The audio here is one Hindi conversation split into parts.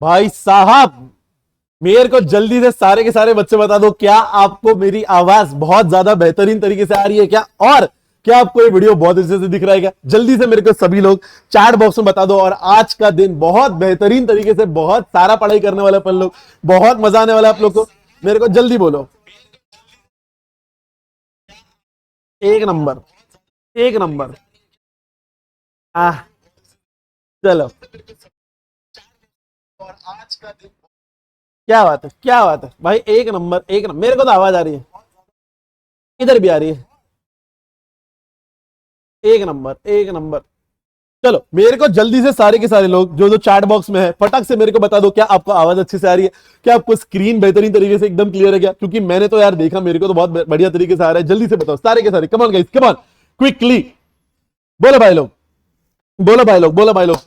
भाई साहब, मेरे को जल्दी से सारे के सारे बच्चे बता दो, क्या आपको मेरी आवाज बहुत ज्यादा बेहतरीन तरीके से आ रही है क्या? और क्या आपको ये वीडियो बहुत अच्छे से दिख रहा है क्या? जल्दी से मेरे को सभी लोग चैट बॉक्स में बता दो। और आज का दिन बहुत बेहतरीन तरीके से, बहुत सारा पढ़ाई करने वाले अपन लोग, बहुत मजा आने वाला है आप लोग को। मेरे को जल्दी बोलो। एक नंबर, एक नंबर। आह, चलो। और आज का दिन, क्या बात है, क्या बात है भाई, एक नंबर, एक नंबर। मेरे को तो आवाज आ रही है, इधर भी आ रही है। एक नंबर, एक नंबर। चलो, मेरे को जल्दी से सारे के सारे लोग जो जो चैट बॉक्स में है, फटक से मेरे को बता दो, क्या आपको आवाज अच्छे से आ रही है? क्या आपको स्क्रीन बेहतरीन तरीके से एकदम क्लियर है क्या? क्योंकि मैंने तो यार देखा, मेरे को तो बहुत बढ़िया तरीके से आ रहा है। जल्दी से बताओ सारे के सारे, come on guys, come on, quickly. बोलो भाई लोग, बोलो भाई लोग, बोलो भाई लोग।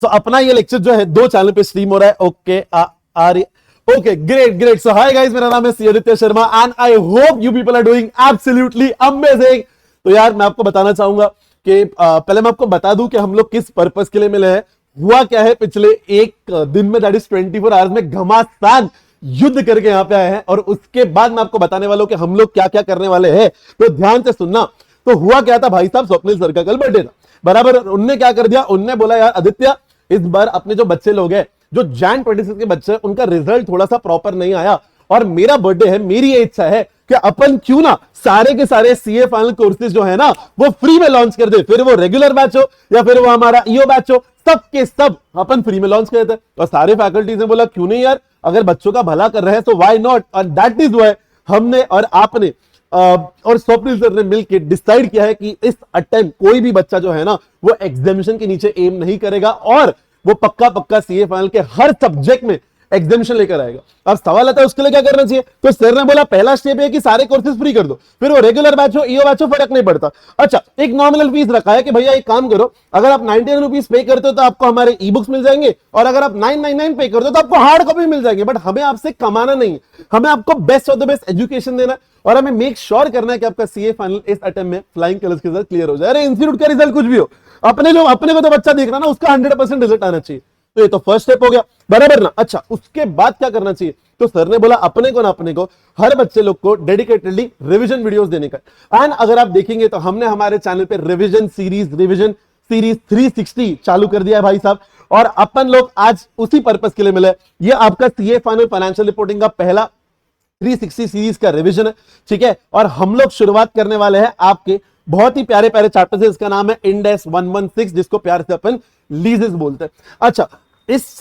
तो अपना ये लेक्चर जो है 2 चैनल पे स्ट्रीम हो रहा है। ओके, आ रही। Okay, great great. So hi guys, मेरा नाम है Aditya Sharma and I hope you people are doing absolutely amazing. तो यार मैं आपको बताना चाहूंगा कि पहले मैं आपको बता दूं कि हम लोग किस पर्पस के लिए मिले हैं। हुआ क्या है, पिछले एक दिन में, दैट इज 24 आवर्स में घमासान युद्ध करके यहां पे आए हैं। और उसके बाद मैं आपको बताने वाला हूं कि हम लोग क्या क्या करने वाले हैं। तो ध्यान से सुनना। तो हुआ क्या था भाई साहब, स्वप्निल सर का कल बर्थडे था, बराबर। उनने क्या कर दिया, उनने बोला यार आदित्य, इस बार अपने जो बच्चे लोग हैं, जो जैन 26 के बच्चे हैं, उनका रिजल्ट थोड़ा सा प्रॉपर नहीं आया और मेरा बर्थडे है, मेरी इच्छा है कि अपन क्यों ना सारे के सारे सीए फाइनल कोर्सेज जो है ना, वो फ्री में लॉन्च कर दे। फिर वो रेगुलर बैच हो या फिर वो हमारा ईओ बैच हो, सब के सब अपन फ्री में लॉन्च कर देते। और सारे फैकल्टीज ने बोला क्यों नहीं यार, अगर बच्चों का भला कर रहे हैं तो व्हाई नॉट। और दैट इज व्हाई हमने और आपने और स्वप्निल सर ने मिलकर डिसाइड किया है कि इस अटेम्प्ट कोई भी बच्चा जो है ना, वो एग्जामिनेशन के नीचे एम नहीं करेगा और वो पक्का पक्का सीए फाइनल के हर सब्जेक्ट में एग्जामिनेशन लेकर आएगा। अब सवाल आता है उसके लिए क्या करना चाहिए। तो सर ने बोला पहला स्टेप है कि सारे कोर्सेज फ्री कर दो, फिर वो रेगुलर बैच हो, ईओ बैच हो, फर्क नहीं पड़ता। अच्छा, एक नॉमिनल फीस रखा है कि भैया एक काम करो, अगर आप 99 रुपीज पे करते हो तो आपको हमारे ई बुक्स मिल जाएंगे, और अगर आप 999 पे करते हो तो आपको हार्ड कॉपी मिल जाएंगे। बट हमें आपसे कमाना नहीं है, हमें आपको best of the best education देना है और हमें मेक श्योर करना है कि आपका सीए फाइनल इस अटेम्प्ट में फ्लाइंग कलर्स के साथ क्लियर हो जाए। अरे इंस्टीट्यूट का रिजल्ट कुछ भी हो, अपने को तो बच्चा देख रहा ना, उसका 100% रिजल्ट आना चाहिए। तो ये तो फर्स्ट स्टेप हो गया, बराबर ना। अच्छा, उसके बाद क्या करना चाहिए? तो सर ने बोला अपने को हर बच्चे लोग को डेडिकेटेडली रिवीजन वीडियोस देने का। एंड अगर आप देखेंगे तो हमने हमारे चैनल पे रिवीजन सीरीज 360 चालू कर दिया है भाई साहब। और अपन लोग आज उसी पर्पस के लिए मिले। ये आपका सीए फाइनल फाइनेंशियल रिपोर्टिंग का पहला 360 सीरीज का रिवीजन है, ठीक है। और हम लोग शुरुआत करने वाले हैं आपके बहुत ही प्यारे प्यारे चैप्टर से। इसका नाम है इंडेस 116, जिसको प्यार से अपन लीजेस बोलते हैं। अच्छा, इस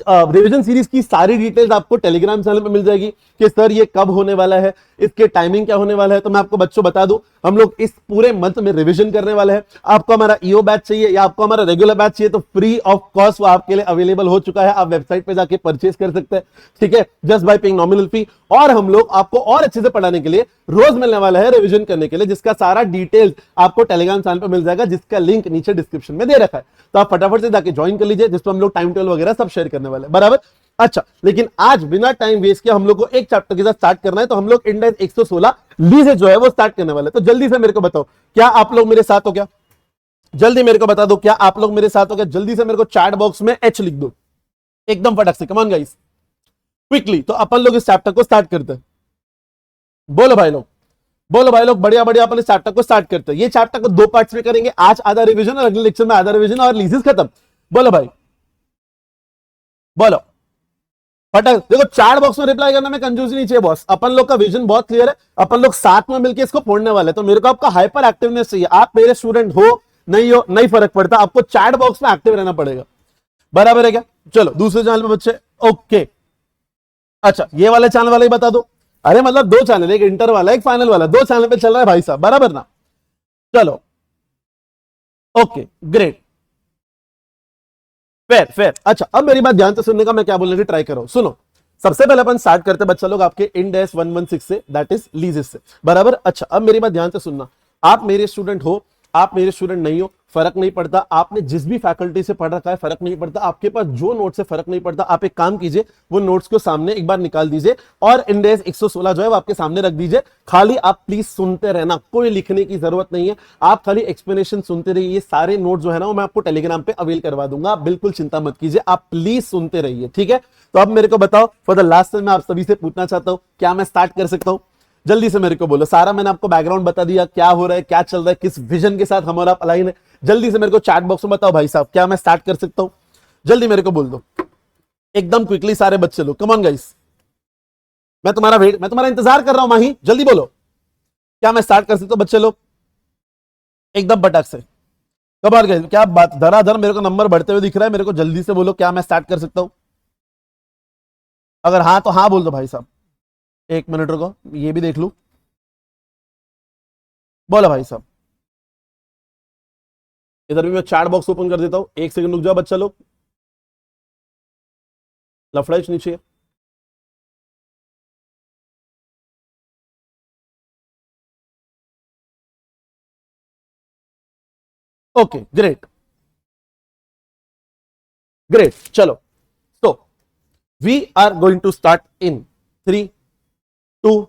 रिवीजन सीरीज की सारी डिटेल्स आपको टेलीग्राम चैनल पे मिल जाएगी कि सर ये कब होने वाला है, इसके टाइमिंग क्या होने वाला है। तो मैं आपको बच्चों बता दूं, हम लोग इस पूरे मंथ में रिवीजन करने वाले हैं। आपको हमारा ईओ बैच चाहिए या आपको हमारा रेगुलर बैच चाहिए, तो फ्री ऑफ कॉस्ट वो आपके लिए अवेलेबल हो चुका है। आप वेबसाइट पे जाके परचेज कर सकते हैं, ठीक है, just by paying nominal fee. और हम लोग आपको और अच्छे से पढ़ाने के लिए रोज मिलने वाला है रिवीजन करने के लिए, जिसका सारा डिटेल्स आपको टेलीग्राम चैनल पे मिल जाएगा, जिसका लिंक नीचे डिस्क्रिप्शन में दे रखा है। तो आप फटाफट से जाके ज्वाइन कर लीजिए, जिसमें हम लोग टाइम टेबल वगैरह सब शेयर करने वाले हैं, बराबर। अच्छा, लेकिन आज बिना टाइम वेस्ट किया हम लोग को एक चैप्टर के साथ स्टार्ट करना है। तो हम लोग इंडेक्स 116 लीजे जो है वो स्टार्ट करने वाले हैं। तो जल्दी से मेरे को बताओ, क्या आप लोग मेरे साथ हो? क्या जल्दी मेरे को बता दो, क्या आप लोग मेरे साथ हो? क्या जल्दी से मेरे को चैट बॉक्स में एच लिख दो एकदम फटक से, कम ऑन गाइस, क्विकली। तो अपन लोग इस चैप्टर को स्टार्ट करते हैं। बोलो भाई लोग, बोलो भाई लोग, बढ़िया बढ़िया। अपन इस चैप्टर को स्टार्ट करते हैं। ये चैप्टर को 2 पार्ट्स में करेंगे, आज आधा रिवीजन और अगले लेक्चर में आधा रिवीजन और लीजेस खत्म। बोलो भाई, बोलो फटक। देखो, चैट बॉक्स में रिप्लाई करने में कंजूसी नहीं चाहिए बॉस। अपन लोग का विजन बहुत क्लियर है, अपन लोग साथ में मिलकर इसको फोड़ने वाले हैं। तो मेरे को आपका हाइपर एक्टिवनेस चाहिए। आप मेरे स्टूडेंट हो नहीं हो नहीं फर्क पड़ता, आपको चैट बॉक्स में एक्टिव रहना पड़ेगा, बराबर है क्या? चलो दूसरे चैनल पे बच्चे, ओके। अच्छा, ये वाले चैनल वाले ही बता दो। अरे मतलब 2 चैनल, एक इंटर वाला एक फाइनल वाला, 2 चैनल पे चल रहा है भाई साहब, बराबर ना। चलो, ओके, ग्रेट, फेयर फेयर। अच्छा, अब मेरी बात ध्यान से सुनने का मैं क्या बोलने की ट्राई कर रहा हूं, सुनो। सबसे पहले अपन स्टार्ट करते हैं बच्चा लोग आपके इंडेस 116 से, दैट इज लीजेस से, बराबर। अच्छा, अब मेरी बात ध्यान से सुनना। आप मेरे स्टूडेंट हो, आप मेरे स्टूडेंट नहीं हो, फर्क नहीं पड़ता, आपने जिस भी फैकल्टी से पढ़ रखा है फर्क नहीं पड़ता, आपके पास जो नोट्स से फर्क नहीं पड़ता। आप एक काम कीजिए, वो नोट्स को सामने एक बार निकाल दीजिए और इंड AS 116 जो है वो आपके सामने रख दीजिए। खाली आप प्लीज सुनते रहना, कोई लिखने की जरूरत नहीं है, आप खाली एक्सप्लेनेशन सुनते रहिए। ये सारे नोट जो है ना वो मैं आपको टेलीग्राम पे अवेल करवा दूंगा, आप बिल्कुल चिंता मत कीजिए, आप प्लीज सुनते रहिए, ठीक है। तो अब मेरे को बताओ, फॉर द लास्ट टाइम मैं आप सभी से पूछना चाहता हूं, क्या मैं स्टार्ट कर सकता हूं? जल्दी से मेरे को बोलो। सारा मैंने आपको बैकग्राउंड बता दिया, क्या हो रहा है, क्या चल रहा है, किस विजन के साथ हमारा अलाइन है। जल्दी से मेरे को चैट बॉक्स में बताओ भाई साहब, क्या मैं स्टार्ट कर सकता हूं? जल्दी मेरे को बोल दो एकदम क्विकली सारे बच्चे लोग, कम ऑन गाइस, मैं तुम्हारा इंतजार कर रहा हूं। माही जल्दी बोलो, क्या मैं स्टार्ट कर सकता हूं बच्चे लोग? एकदम बटक से कम ऑन गाइस, क्या बात, धराधर मेरे को नंबर बढ़ते हुए दिख रहा है, मेरे को जल्दी से बोलो, क्या मैं स्टार्ट कर सकता हूं? अगर हाँ तो हाँ बोल दो भाई साहब। एक मिनट रुको, ये भी देख लू, बोलो भाई साहब। इधर भी मैं चैट बॉक्स ओपन कर देता हूं, एक सेकंड रुक जाओ बच्चा लोग, लफड़ाइश नीचे। ओके ग्रेट ग्रेट, चलो तो we are going to start in 3, 2,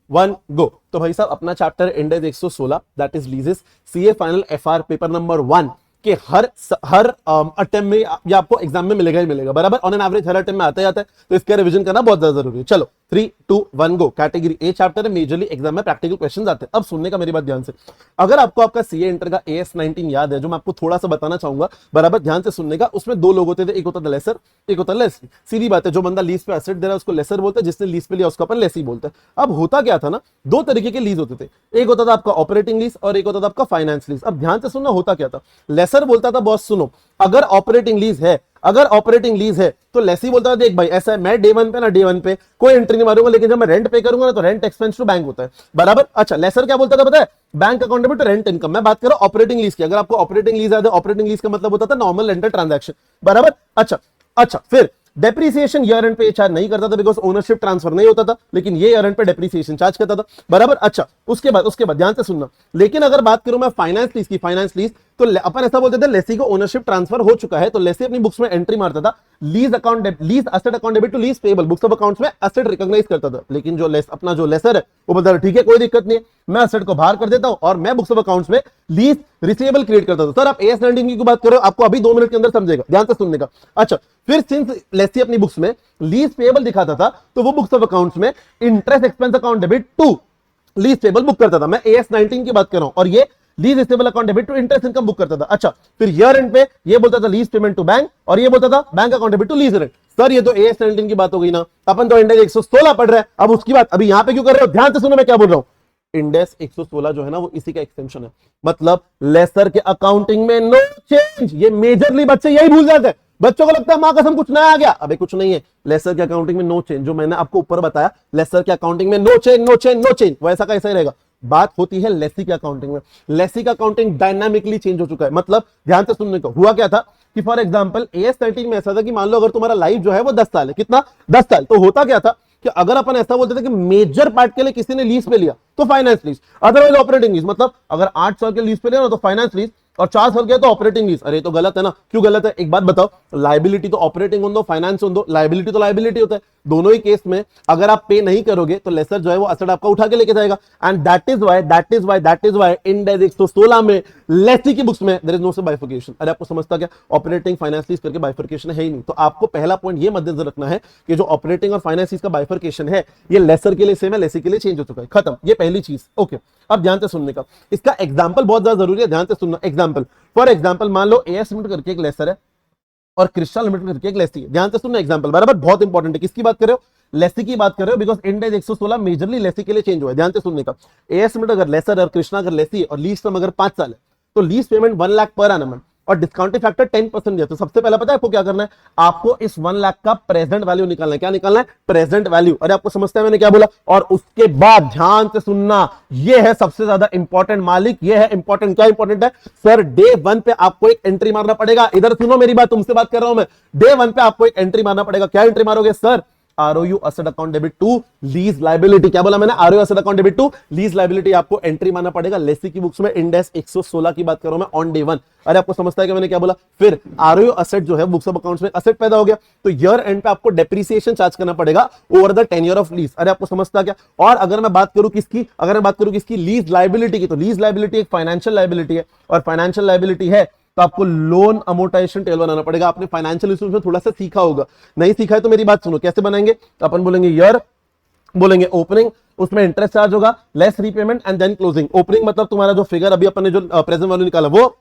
1 go. तो भाई साहब अपना chapter Ind AS 116 that is leases CA final FR paper number 1 के हर अटेम्प्ट में या आपको एग्जाम में मिलेगा ही मिलेगा, बराबर। On an average her attempt में आता ही आता है, तो इसका रिवीजन करना बहुत ज्यादा जरूरी है। चलो 3, 2, 1 गो। कैटेगरी ए चैप्टर है, मेजरली एग्जाम में प्रैक्टिकल क्वेश्चंस आते हैं। अब सुनने का मेरी बात ध्यान से, अगर आपको आपका सीए इंटर का AS 19 याद है, जो मैं आपको थोड़ा सा बताना चाहूंगा, बराबर ध्यान से सुनने का। उसमें दो लोग होते थे, एक होता था लेसर, एक होता लेस। सीधी बात है, जो बंदा लीज पे एसेट दे रहा है उसको लेसर बोलते हैं, जिसने लीज पे लिया उसको अपन लेसी बोलते हैं। अब होता क्या था ना, दो तरीके के लीज होते थे, एक होता था आपका ऑपरेटिंग लीज और एक होता था आपका फाइनेंस लीज। अब ध्यान से सुनना, होता क्या था, लेसर बोलता था बॉस सुनो, अगर ऑपरेटिंग लीज है तो लेसी बोलता है देख भाई ऐसा है, मैं डे 1 पे ना डे 1 पे कोई एंट्री नहीं मारूंगा, लेकिन जब मैं रेंट पे करूंगा ना तो रेंट एक्सपेंस टू बैंक होता है, बराबर। अच्छा लेसर क्या बोलता था पता है, bank accountable to rent income. मैं बात कर रहा हूं ऑपरेटिंग लीज की। अगर आपको ऑपरेटिंग लीज याद है, ऑपरेटिंग लीज का मतलब होता था नॉर्मल रेंटल ट्रांजैक्शन, बराबर। अच्छा फिर डेप्रिसिएशन ईयर एंड पे चार्ज नहीं करता था, बिकॉज ओनरशिप ट्रांसफर नहीं होता था, लेकिन ये ईयर एंड पे डेप्रिसिएशन चार्ज करता था, बराबर। अच्छा उसके बाद ध्यान से सुनना, लेकिन अगर बात करूं मैं फाइनेंस लीज तो अपन ऐसा बोलते थे लेसी को ओनरशिप ट्रांसफर हो चुका है, तो लेसी अपनी बुक्स में एंट्री मारता था, lease asset account debit to lease payable, books of accounts में एसेट रिकॉग्नाइज करता था। लेकिन जो अपना जो लेसर है वो बोलता था ठीक है कोई दिक्कत नहीं है, मैं एसेट को बाहर कर देता हूं और मैं बुक्स ऑफ अकाउंट्स में लीज रिसीवेबल क्रिएट करता था। सर आप AS 19 की बात कर रहे हो, आपको अभी 2 मिनट के अंदर समझेगा, ध्यान से सुनने का। अच्छा फिर सिंस लेसी अपनी बुक्स में लीज पेबल दिखाता था, तो वो बुक्स ऑफ अकाउंट्स में interest expense account debit to lease payable book करता था। मैं AS 19 की बात कर रहा हूं, और ये lease receivable account debit to interest income book करता था। अच्छा फिर ईयर एंड पे ये बोलता था लीज पेमेंट टू बैंक, और ये बोलता था bank account debit to lease rent. Sir ये तो AS 19 की बात हो गई ना, अपन तो इंड AS 116 पढ़ रहे हैं। अब उसकी बात अभी यहां पे क्यों कर रहे हो, ध्यान से सुनो मैं क्या बोल रहा हूं। इंड AS 116 जो है ना वो इसी का एक्सटेंशन है, मतलब लेसर के अकाउंटिंग में नो चेंज। ये मेजरली बच्चे यही भूल जाते हैं, बच्चों को लगता है मां कसम कुछ नया आ गया, अबे कुछ नहीं है। लेसर के अकाउंटिंग में नो चेंज, जो मैंने आपको ऊपर बताया, लेसर के अकाउंटिंग में नो चेंज वैसा का ऐसा ही रहेगा। बात होती है लेसी की अकाउंटिंग में। लेसी का अकाउंटिंग डायनामिकली चेंज हो चुका है, मतलब ध्यान से सुनने को, हुआ क्या था कि फॉर एग्जांपल AS 13 में ऐसा था कि मान लो अगर तुम्हारा लाइफ जो है वो 10 साल है, कितना 10 साल, तो होता क्या था कि अगर अपन ऐसा बोलते थे कि मेजर पार्ट के लिए किसी ने लीज पे लिया तो finance lease, otherwise operating lease, मतलब अगर 8 साल के लीज पे लिया ना तो फाइनेंस लीज, और 4 साल के तो ऑपरेटिंग लीज। अरे तो गलत है ना, क्यों गलत है, एक बात बताओ, लायबिलिटी तो ऑपरेटिंग हों दो, फाइनेंस हों दो, लायबिलिटी तो लायबिलिटी होता है। दोनों ही केस में अगर आप पे नहीं करोगे तो लेसर जो है वो एसेट आपका उठा के लेके जाएगा, and that is why Ind AS 116 में लेसी की बुक्स में देयर इज नो बाइफर्केशन। अरे आपको समझता क्या, ऑपरेटिंग फाइनेंस लीज करके बाइफर्केशन है ही नहीं। तो आपको पहला पॉइंट ये मद्देनजर रखना है कि जो ऑपरेटिंग और फाइनेंस लीज का बाइफर्केशन है ये लेसर के लिए सेम है, लेसी के लिए चेंज हो चुका है, खत्म। ये पहली चीज, ओके। अब ध्यान से सुनने का, इसका एग्जांपल बहुत ज्यादा जरूरी है, ध्यान से सुनना। एग्जांपल, फॉर एग्जांपल मान लो AS लिमिटेड करके एक लेसर है और क्रिस्टा लिमिटेड करके एक लेसी है, ध्यान से सुनना एग्जांपल, बराबर बहुत इंपॉर्टेंट है। किसकी बात कर रहे हो, लेसी की बात कर रहे हो, because Ind AS 116 majorly lessee के लिए चेंज हुआ है, ध्यान से सुनने का। AS लिमिटेड अगर लेसर और कृष्णा अगर लेसी है और लीज टर्म अगर 5 साल है तो lease payment 1 lakh per annum और डिस्काउंटिंग फैक्टर 10% दिया। तो सबसे पहले पता है आपको क्या करना है, आपको इस 1 लाख का प्रेजेंट वैल्यू निकालना है। क्या निकालना है, प्रेजेंट वैल्यू। अरे आपको समझते हैं मैंने क्या बोला। और उसके बाद ध्यान से सुनना, ये है सबसे ज्यादा इंपॉर्टेंट मालिक, ये है इंपॉर्टेंट। क्या इंपॉर्टेंट है सर, डे 1 पे आपको एक एंट्री मारना पड़ेगा। इधर सुनो मेरी बात, तुमसे बात कर रहा हूं मैं। डे 1 पे आपको एक एंट्री मारना पड़ेगा। क्या एंट्री मारोगे sir, ROU asset account debit to lease liability. क्या बोला मैंने? ROU asset account debit to lease liability आपको एंट्री मानना पड़ेगा लेसी की बुक्स में। इंड एस 116 की बात करूं मैं ऑन डे 1। अरे आपको समझता है कि मैंने क्या बोला? फिर ROU असेट जो है बुक्स ऑफ अकाउंट्स में असेट पैदा हो गया तो ईयर एंड पे आपको डेप्रिसिएशन चार्ज करना पड़ेगा over the tenure of lease. अरे आपको समझता क्या? और अगर मैं बात करूं किसकी लीज लायबिलिटी की, तो लीज लायबिलिटी एक फाइनेंशियल लायबिलिटी है और फाइनेंशियल लायबिलिटी है तो आपको लोन अमोर्टाइजेशन टेबल बनाना पड़ेगा। आपने फाइनेंशियल इंस्टीट्यूट में थोड़ा सा सीखा होगा, नहीं सीखा है तो मेरी बात सुनो। कैसे बनाएंगे? तो अपन बोलेंगे ईयर, बोलेंगे ओपनिंग, उसमें इंटरेस्ट चार्ज होगा, less repayment and then closing. Opening मतलब तुम्हारा जो फिगर अभी अपन ने जो प्रेजेंट वैल्यू निकाला वो,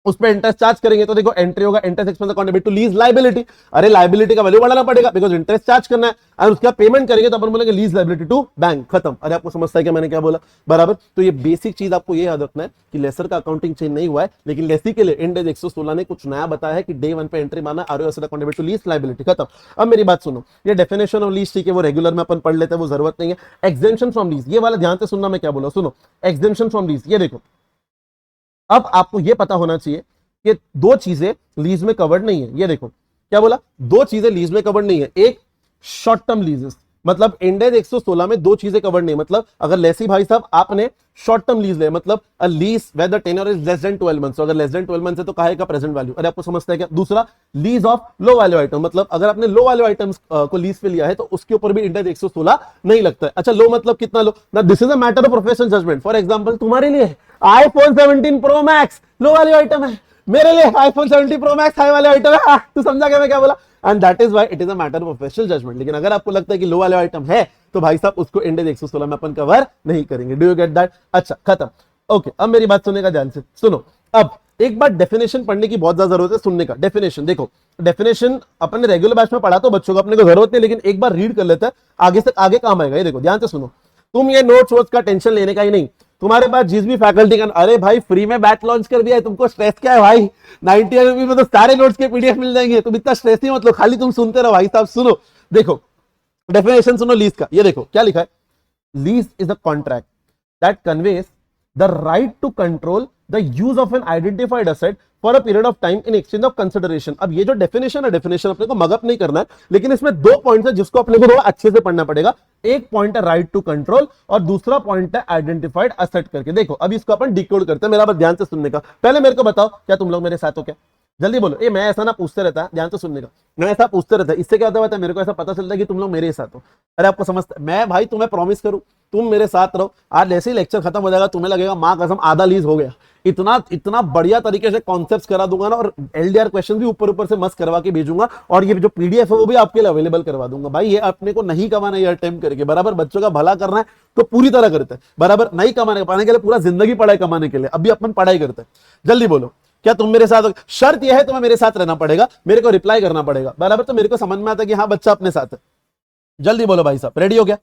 उस पर इंटरेस्ट चार्ज करेंगे तो देखो एंट्री होगा interest expense account debit to lease liability. अरे लायबिलिटी का वैल्यू बढ़ाना पड़ेगा बिकॉज इंटरेस्ट चार्ज करना है और उसका पेमेंट करेंगे तो अपन बोलेंगे लीज लायबिलिटी टू बैंक, खत्म। अरे आपको समझता है क्या मैंने क्या बोला? बराबर। तो ये बेसिक चीज आपको ये याद रखना है कि लेसर का अकाउंटिंग चेंज नहीं हुआ है, लेकिन लेसी के लिए इंड एज 116 ने कुछ नया बताया है कि डे 1 पे एंट्री मारना ROU asset account debit to lease liability, खत्म। अब मेरी बात सुनो, ये डेफिनेशन ऑफ लीज ठीक है, वो रेगुलर में अपन पढ़ लेते हैं, वो जरूरत नहीं है। एग्जेम्पशन फ्रॉम लीज, ये वाला ध्यान से सुनना मैं क्या बोला, सुनो। एग्जेम्पशन फ्रॉम लीज, ये देखो, अब आपको ये पता होना चाहिए कि दो चीजें लीज में कवर्ड नहीं है। ये देखो क्या बोला? दो चीजें लीज में कवर्ड नहीं है। एक शॉर्ट टर्म लीजेस, मतलब इंडेज 116 में दो चीजें कवर्ड नहीं, मतलब अगर लेसी भाई साहब आपने शॉर्ट टर्म लीज ले, मतलब a lease where the tenure is less than 12 months, अगर लेस देन 12 मंथ्स है तो कहा का प्रेजेंट वैल्यू। अरे आपको समझता है क्या? दूसरा lease of low value item, मतलब अगर आपने लो वैल्यू आइटम्स को लीज पे लिया है तो उसके ऊपर भी इंडेज 116 नहीं लगता है। अच्छा, लो मतलब कितना लो ना? This is a matter of professional judgement. For example तुम्हारे लिए iPhone 17 pro max low value item है, मेरे लिए आईफोन 70 प्रो मैक्स हाई वाले आइटम है। तू समझा क्या मैं क्या बोला? And that is why it is a matter of professional judgement. लेकिन अगर आपको लगता है कि लो वाले आइटम है तो भाई साहब उसको इंडेज 116 में अपन कवर नहीं करेंगे। Do you get that? अच्छा, खत्म। ओके, अब मेरी बात सुनने का ध्यान से सुनो। अब एक बार डेफिनेशन पढ़ने की बहुत ज्यादा जरूरत है, सुनने का। डेफिनेशन देखो, डेफिनेशन अपन ने रेगुलर बैच में पढ़ा तो बच्चों को अपने को जरूरत नहीं, लेकिन एक बार रीड कर लेता है, आगे से आगे काम आएगा। ये देखो ध्यान से सुनो, तुम ये नोट्स वोट्स का टेंशन लेने का ही नहीं। तुम्हारे पास जिस भी फैकल्टी का, अरे भाई फ्री में बैच लॉन्च कर दिया है, तुमको स्ट्रेस क्या है भाई? 90 रुपीज में तो सारे नोट्स के PDF मिल जाएंगे, तुम इतना स्ट्रेस नहीं मतलब, खाली तुम सुनते रहो भाई साहब। सुनो, देखो डेफिनेशन सुनो लीज का। ये देखो क्या लिखा है? Lease is a contract that conveys the right to control the use of an identified asset for a period of time in exchange of consideration. अब ये जो डेफिनेशन है, डेफिनेशन अपने को मगअप नहीं करना है, लेकिन इसमें दो पॉइंट्स है जिसको अपने को अच्छे से पढ़ना पड़ेगा। एक पॉइंट है राइट टू कंट्रोल और दूसरा पॉइंट है आइडेंटिफाइड असेट करके। देखो अब इसको अपन डिकोड करते हैं, मेरा बस ध्यान से सुनने का। पहले मेरे को बताओ, क्या तुम लोग मेरे साथ हो? क्या जल्दी बोलो। ये मैं ऐसा ना पूछते रहता है, ध्यान से सुनने का, मैं ऐसा पूछते रहता है, इससे क्या होता है मेरे को ऐसा पता चलता है कि तुम लोग मेरे साथ हो। अरे आपको समझता, मैं भाई तुम्हें प्रॉमिस करूं तुम मेरे साथ रहो, आज जैसे ही लेक्चर खत्म हो जाएगा तुम्हें लगेगा मां कसम आधा लीज हो गया। इतना इतना बढ़िया तरीके से कॉन्सेप्ट्स करा दूंगा ना, और LDR क्वेश्चन भी ऊपर ऊपर से मस्त करवा के भेजूंगा, और ये जो PDF है वो भी आपके लिए अवेलेबल करवा दूंगा। भाई ये अपने को नहीं कमाना, ये अटेम्प्ट करके बराबर बच्चों का भला करना है तो पूरी तरह करते हैं, बराबर नहीं कमाने पाने के लिए पूरा जिंदगी पढ़ाई कमाने के लिए अभी अपन पढ़ाई करते हैं। जल्दी बोलो, क्या तुम मेरे साथ हो? शर्त यह है तुम्हें मेरे साथ रहना पड़ेगा, मेरे को रिप्लाई करना पड़ेगा, बराबर? तो मेरे को समझ में आता है कि हाँ बच्चा अपने साथ है। जल्दी बोलो भाई साहब, रेडी हो गया?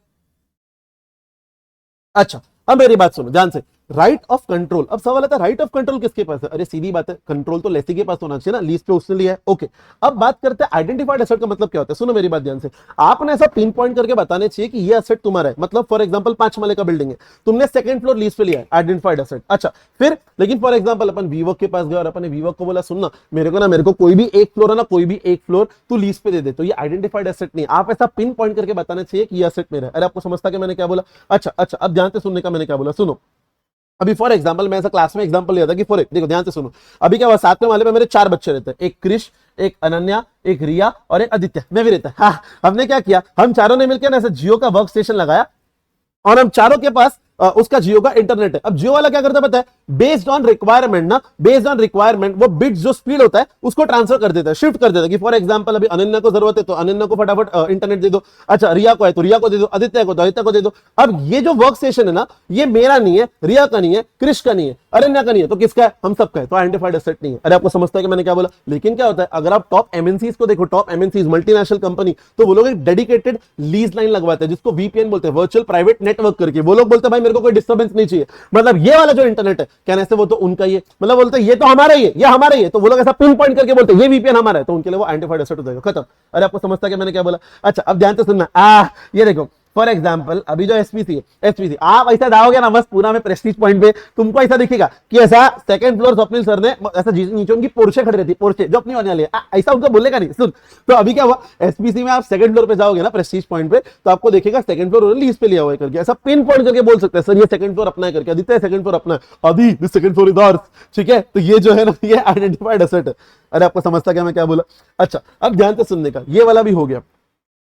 अच्छा, अब मेरी बात सुनो ध्यान से। राइट ऑफ कंट्रोल, अब सवाल आता है राइट ऑफ कंट्रोल किसके पास है? अरे सीधी बात है, कंट्रोल तो लेसी के पास होना चाहिए ना, लीज पे उसने लिया है। ओके, अब बात करते हैं आइडेंटिफाइड एसेट का मतलब क्या होता है। सुनो मेरी बात ध्यान से, आपने ऐसा पिन पॉइंट करके बताने चाहिए कि ये एसेट तुम्हारा है। मतलब फॉर एग्जांपल 5 माले का बिल्डिंग है, तुमने सेकंड फ्लोर लीज पे लिया है, आइडेंटिफाइड एसेट। अच्छा फिर, लेकिन फॉर एग्जांपल अपन वीवर्क के पास गए और अपन वीवर्क को बोला सुनना मेरे को कोई भी एक फ्लोर है ना, कोई भी एक फ्लोर तू लीज पे दे दे, तो ये आइडेंटिफाइड एसेट नहीं। आप ऐसा पिन पॉइंट करके बताना चाहिए कि ये एसेट मेरा है। अरे आपको समझता कि मैंने क्या बोला? अच्छा, अब ध्यान से सुनने का, मैंने क्या बोला सुनो। अभी फॉर एग्जांपल मैं ऐसा क्लास में एग्जांपल लिया था कि देखो ध्यान से सुनो, अभी क्या हुआ, 7वें माले पे मेरे 4 बच्चे रहते हैं, एक क्रिश, एक अनन्या, एक रिया और एक आदित्य, मैं भी रहता है। हाँ, हमने क्या किया, हम चारों ने मिलकर ना ऐसे जियो का वर्क स्टेशन लगाया और हम चारों के पास उसका जियो का इंटरनेट है। अब जियो वाला क्या करता है पता है? बेस्ड ऑन रिक्वायरमेंट वो बिट्स जो स्पीड होता है उसको ट्रांसफर कर देता है, शिफ्ट कर देता है कि फॉर एग्जांपल अभी अनन्या को जरूरत है तो अनन्या को फटाफट इंटरनेट दे दो। अच्छा रिया को है तो रिया को दे दो, आदित्य को तो आदित्य को दे दो। अब ये जो वर्क स्टेशन है ना, ये मेरा नहीं है, रिया का नहीं है, कृष का नहीं है, अनन्या का नहीं है, तो किसका है? हम सबका है, तो आइडेंटिफाइड एसेट नहीं है। अरे आपको समझता है कि मैंने क्या बोला? लेकिन क्या होता है, अगर आप टॉप MNCs को देखो, टॉप MNCs मल्टीनेशनल कंपनी, तो वो लोग एक डेडिकेटेड लीज लाइन लगवाते हैं जिसको VPN बोलते हैं, वर्चुअल प्राइवेट नेटवर्क करके। वो लोग बोलते हैं भाई मेरे को कोई डिस्टर्बेंस नहीं चाहिए, मतलब ये वाला जो इंटरनेट है कहने से वो तो उनका ही है, मतलब बोलते हैं ये तो हमारा ही है, ये हमारा ही है, तो वो लोग ऐसा पिन पॉइंट करके बोलते हैं ये VPN हमारा है, तो उनके लिए वो आइडेंटिफाइड एसेट हो जाएगा, खत्म। अरे आपको समझता है कि मैंने क्या बोला? अच्छा अब ध्यान से सुनना, ये देखो फॉर एग्जाम्पल अभी जो एसपीसी है, एसपीसी आप ऐसा जाओगे ना बस पूरा में प्रेस्टीज पॉइंट पे, तुमको ऐसा दिखेगा कि ऐसा सेकंड फ्लोर स्वप्निल सर ने ऐसा नीचे उनकी पोर्शे खड़ी रहती, पोर्शे जो अपनी होने वाली है, ऐसा उनको बोलेगा नहीं। सुन, तो अभी क्या हुआ, एसपीसी में आप सेकंड फ्लोर पे जाओगे ना प्रेस्टीज पॉइंट पे, तो आपको देखेगा सेकंड फ्लोर लीज पे लिया हुआ है करके, ऐसा पिन पॉइंट करके बोल सकते हैं सर ये सेकंड फ्लोर अपना है करके, आदित्य सेकंड फ्लोर अपना है, अभी this second floor is ours, ठीक है। तो ये जो है ना ये आइडेंटिफाइड एसेट है। अरे आपको समझता क्या मैं क्या बोला? अच्छा अब ध्यान से सुनने का, ये वाला भी हो गया।